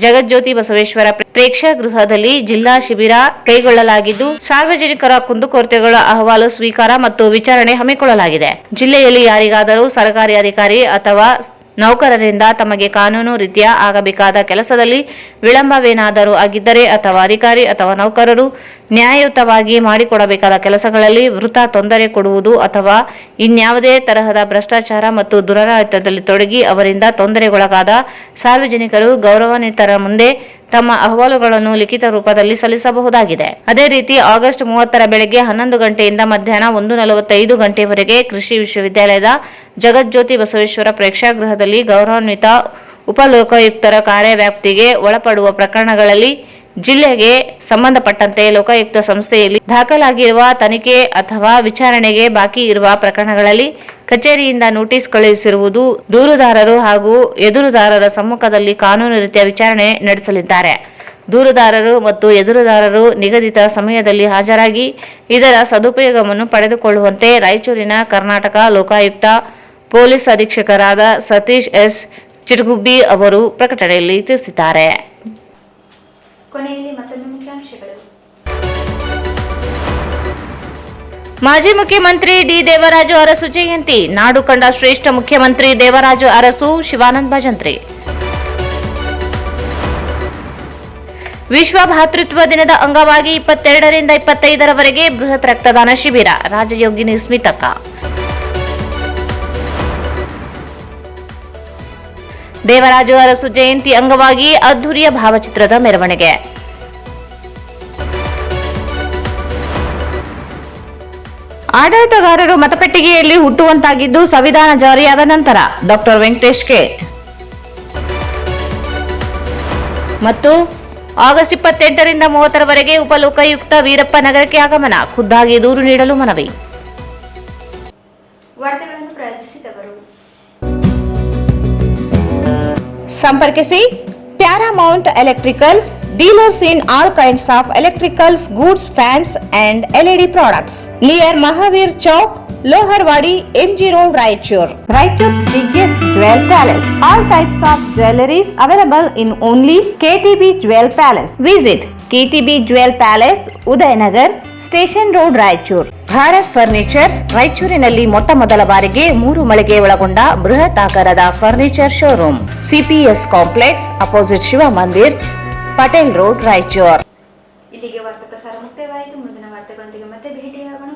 ಜಗಜ್ಯೋತಿ ಬಸವೇಶ್ವರ ಪ್ರೇಕ್ಷಾಗೃಹದಲ್ಲಿ ಜಿಲ್ಲಾ ಶಿಬಿರ ಕೈಗೊಳ್ಳಲಾಗಿದ್ದು, ಸಾರ್ವಜನಿಕರ ಕುಂದುಕೊರತೆಗಳ ಅಹವಾಲು ಸ್ವೀಕಾರ ಮತ್ತು ವಿಚಾರಣೆ ಹಮ್ಮಿಕೊಳ್ಳಲಾಗಿದೆ. ಜಿಲ್ಲೆಯಲ್ಲಿ ಯಾರಿಗಾದರೂ ಸರ್ಕಾರಿ ಅಧಿಕಾರಿ ಅಥವಾ ನೌಕರರಿಂದ ತಮಗೆ ಕಾನೂನು ರೀತ್ಯ ಆಗಬೇಕಾದ ಕೆಲಸದಲ್ಲಿ ವಿಳಂಬವೇನಾದರೂ ಆಗಿದ್ದರೆ ಅಥವಾ ಅಧಿಕಾರಿ ಅಥವಾ ನೌಕರರು ನ್ಯಾಯಯುತವಾಗಿ ಮಾಡಿಕೊಡಬೇಕಾದ ಕೆಲಸಗಳಲ್ಲಿ ವೃಥಾ ತೊಂದರೆ ಕೊಡುವುದು ಅಥವಾ ಇನ್ಯಾವುದೇ ತರಹದ ಭ್ರಷ್ಟಾಚಾರ ಮತ್ತು ದುರಾಡಳಿತದಲ್ಲಿ ತೊಡಗಿ ಅವರಿಂದ ತೊಂದರೆಗೊಳಗಾದ ಸಾರ್ವಜನಿಕರು ಗೌರವಾನ್ವಿತರ ಮುಂದೆ ತಮ್ಮ ಅಹವಾಲುಗಳನ್ನು ಲಿಖಿತ ರೂಪದಲ್ಲಿ ಸಲ್ಲಿಸಬಹುದಾಗಿದೆ. ಅದೇ ರೀತಿ ಆಗಸ್ಟ್ 30ರ ಬೆಳಗ್ಗೆ 11 ಗಂಟೆಯಿಂದ ಮಧ್ಯಾಹ್ನ 1:45 ಗಂಟೆವರೆಗೆ ಕೃಷಿ ವಿಶ್ವವಿದ್ಯಾಲಯದ ಜಗಜ್ಯೋತಿ ಬಸವೇಶ್ವರ ಪ್ರೇಕ್ಷಾಗೃಹದಲ್ಲಿ ಗೌರವಾನ್ವಿತ ಉಪಲೋಕಾಯುಕ್ತರ ಕಾರ್ಯವ್ಯಾಪ್ತಿಗೆ ಒಳಪಡುವ ಪ್ರಕರಣಗಳಲ್ಲಿ ಜಿಲ್ಲೆಗೆ ಸಂಬಂಧಪಟ್ಟಂತೆ ಲೋಕಾಯುಕ್ತ ಸಂಸ್ಥೆಯಲ್ಲಿ ದಾಖಲಾಗಿರುವ ತನಿಖೆ ಅಥವಾ ವಿಚಾರಣೆಗೆ ಬಾಕಿ ಇರುವ ಪ್ರಕರಣಗಳಲ್ಲಿ ಕಚೇರಿಯಿಂದ ನೋಟಿಸ್ ಕಳುಹಿಸಿರುವುದು, ದೂರುದಾರರು ಹಾಗೂ ಎದುರುದಾರರ ಸಮ್ಮುಖದಲ್ಲಿ ಕಾನೂನು ರೀತಿಯ ವಿಚಾರಣೆ ನಡೆಸಲಿದ್ದಾರೆ. ದೂರುದಾರರು ಮತ್ತು ಎದುರುದಾರರು ನಿಗದಿತ ಸಮಯದಲ್ಲಿ ಹಾಜರಾಗಿ ಇದರ ಸದುಪಯೋಗವನ್ನು ಪಡೆದುಕೊಳ್ಳುವಂತೆ ರಾಯಚೂರಿನ ಕರ್ನಾಟಕ ಲೋಕಾಯುಕ್ತ ಪೊಲೀಸ್ ಅಧೀಕ್ಷಕರಾದ ಸತೀಶ್ ಎಸ್ ಚಿಟಗುಬ್ಬಿ ಅವರು ಪ್ರಕಟಣೆಯಲ್ಲಿ ತಿಳಿಸಿದ್ದಾರೆ. ಕೊನೆಯಲ್ಲಿ ಮತ್ತೊಮ್ಮೆ ಮುಖ್ಯಾಂಶಗಳು. ಮಾಜಿ ಮುಖ್ಯಮಂತ್ರಿ ಡಿ ದೇವರಾಜು ಅರಸು ಜಯಂತಿ, ನಾಡು ಕಂಡ ಶ್ರೇಷ್ಠ ಮುಖ್ಯಮಂತ್ರಿ ದೇವರಾಜು ಅರಸು ಶಿವಾನಂದ ಭಜಂತ್ರಿ. ವಿಶ್ವ ಭಾತೃತ್ವ ದಿನದ ಅಂಗವಾಗಿ 22ರಿಂದ 25ರವರೆಗೆ ಬೃಹತ್ ರಕ್ತದಾನ ಶಿಬಿರ. ರಾಜಯೋಗಿನಿ ಸ್ಮಿತಕ್ಕ. ದೇವರಾಜು ಅರಸು ಜಯಂತಿ ಅಂಗವಾಗಿ ಅದ್ಧೂರಿಯ ಭಾವಚಿತ್ರದ ಮೆರವಣಿಗೆ. ಆಡಳಿತಗಾರರು ಮತಪೆಟ್ಟಿಗೆಯಲ್ಲಿ ಹುಟ್ಟುವಂತಾಗಿದ್ದು ಸಂವಿಧಾನ ಜಾರಿಯಾದ ನಂತರ. Doctor Venkatesh K. ಮತ್ತು ಆಗಸ್ಟ್ 28ರಿಂದ 30ರವರೆಗೆ ಉಪಲೋಕಾಯುಕ್ತ ವೀರಪ್ಪ ನಗರಕ್ಕೆ ಆಗಮನ. ಖುದ್ದಾಗಿ ದೂರು ನೀಡಲು ಮನವಿ. ವಾರ್ತೆಗಳನ್ನು ಪ್ರಾಯೋಜಿಸಿದವರು ಸಂಪರ್ಕಿಸಿ Paramount electricals, dealers in all kinds of electricals goods, fans and LED products, near Mahavir Chowk, Loharwadi, MG Road, Raichur. Raichur's biggest jewel palace. All types of jewelries available in only KTB Jewel Palace. Visit KTB Jewel Palace, Udayanagar, Station Road, Raichur. Bharat furnitures ರಾಯಚೂರಿನಲ್ಲಿ ಮೊಟ್ಟ ಮೊದಲ ಬಾರಿಗೆ 3 ಮಳಿಗೆ ಒಳಗೊಂಡ ಬೃಹತ್ ಆಕಾರದ furniture showroom. CPS complex, opposite Shiva Mandir, Patel road, Raichur. ಇಲ್ಲಿಗೆ ವಾರ್ತಾ ಪ್ರಸಾರ ಮುಕ್ತಾಯವಾಯಿತು. ಮುಂದಿನ ವಾರ್ತೆಗಳೊಂದಿಗೆ ಮತ್ತೆ ಭೇಟಿಯಾಗೋಣ.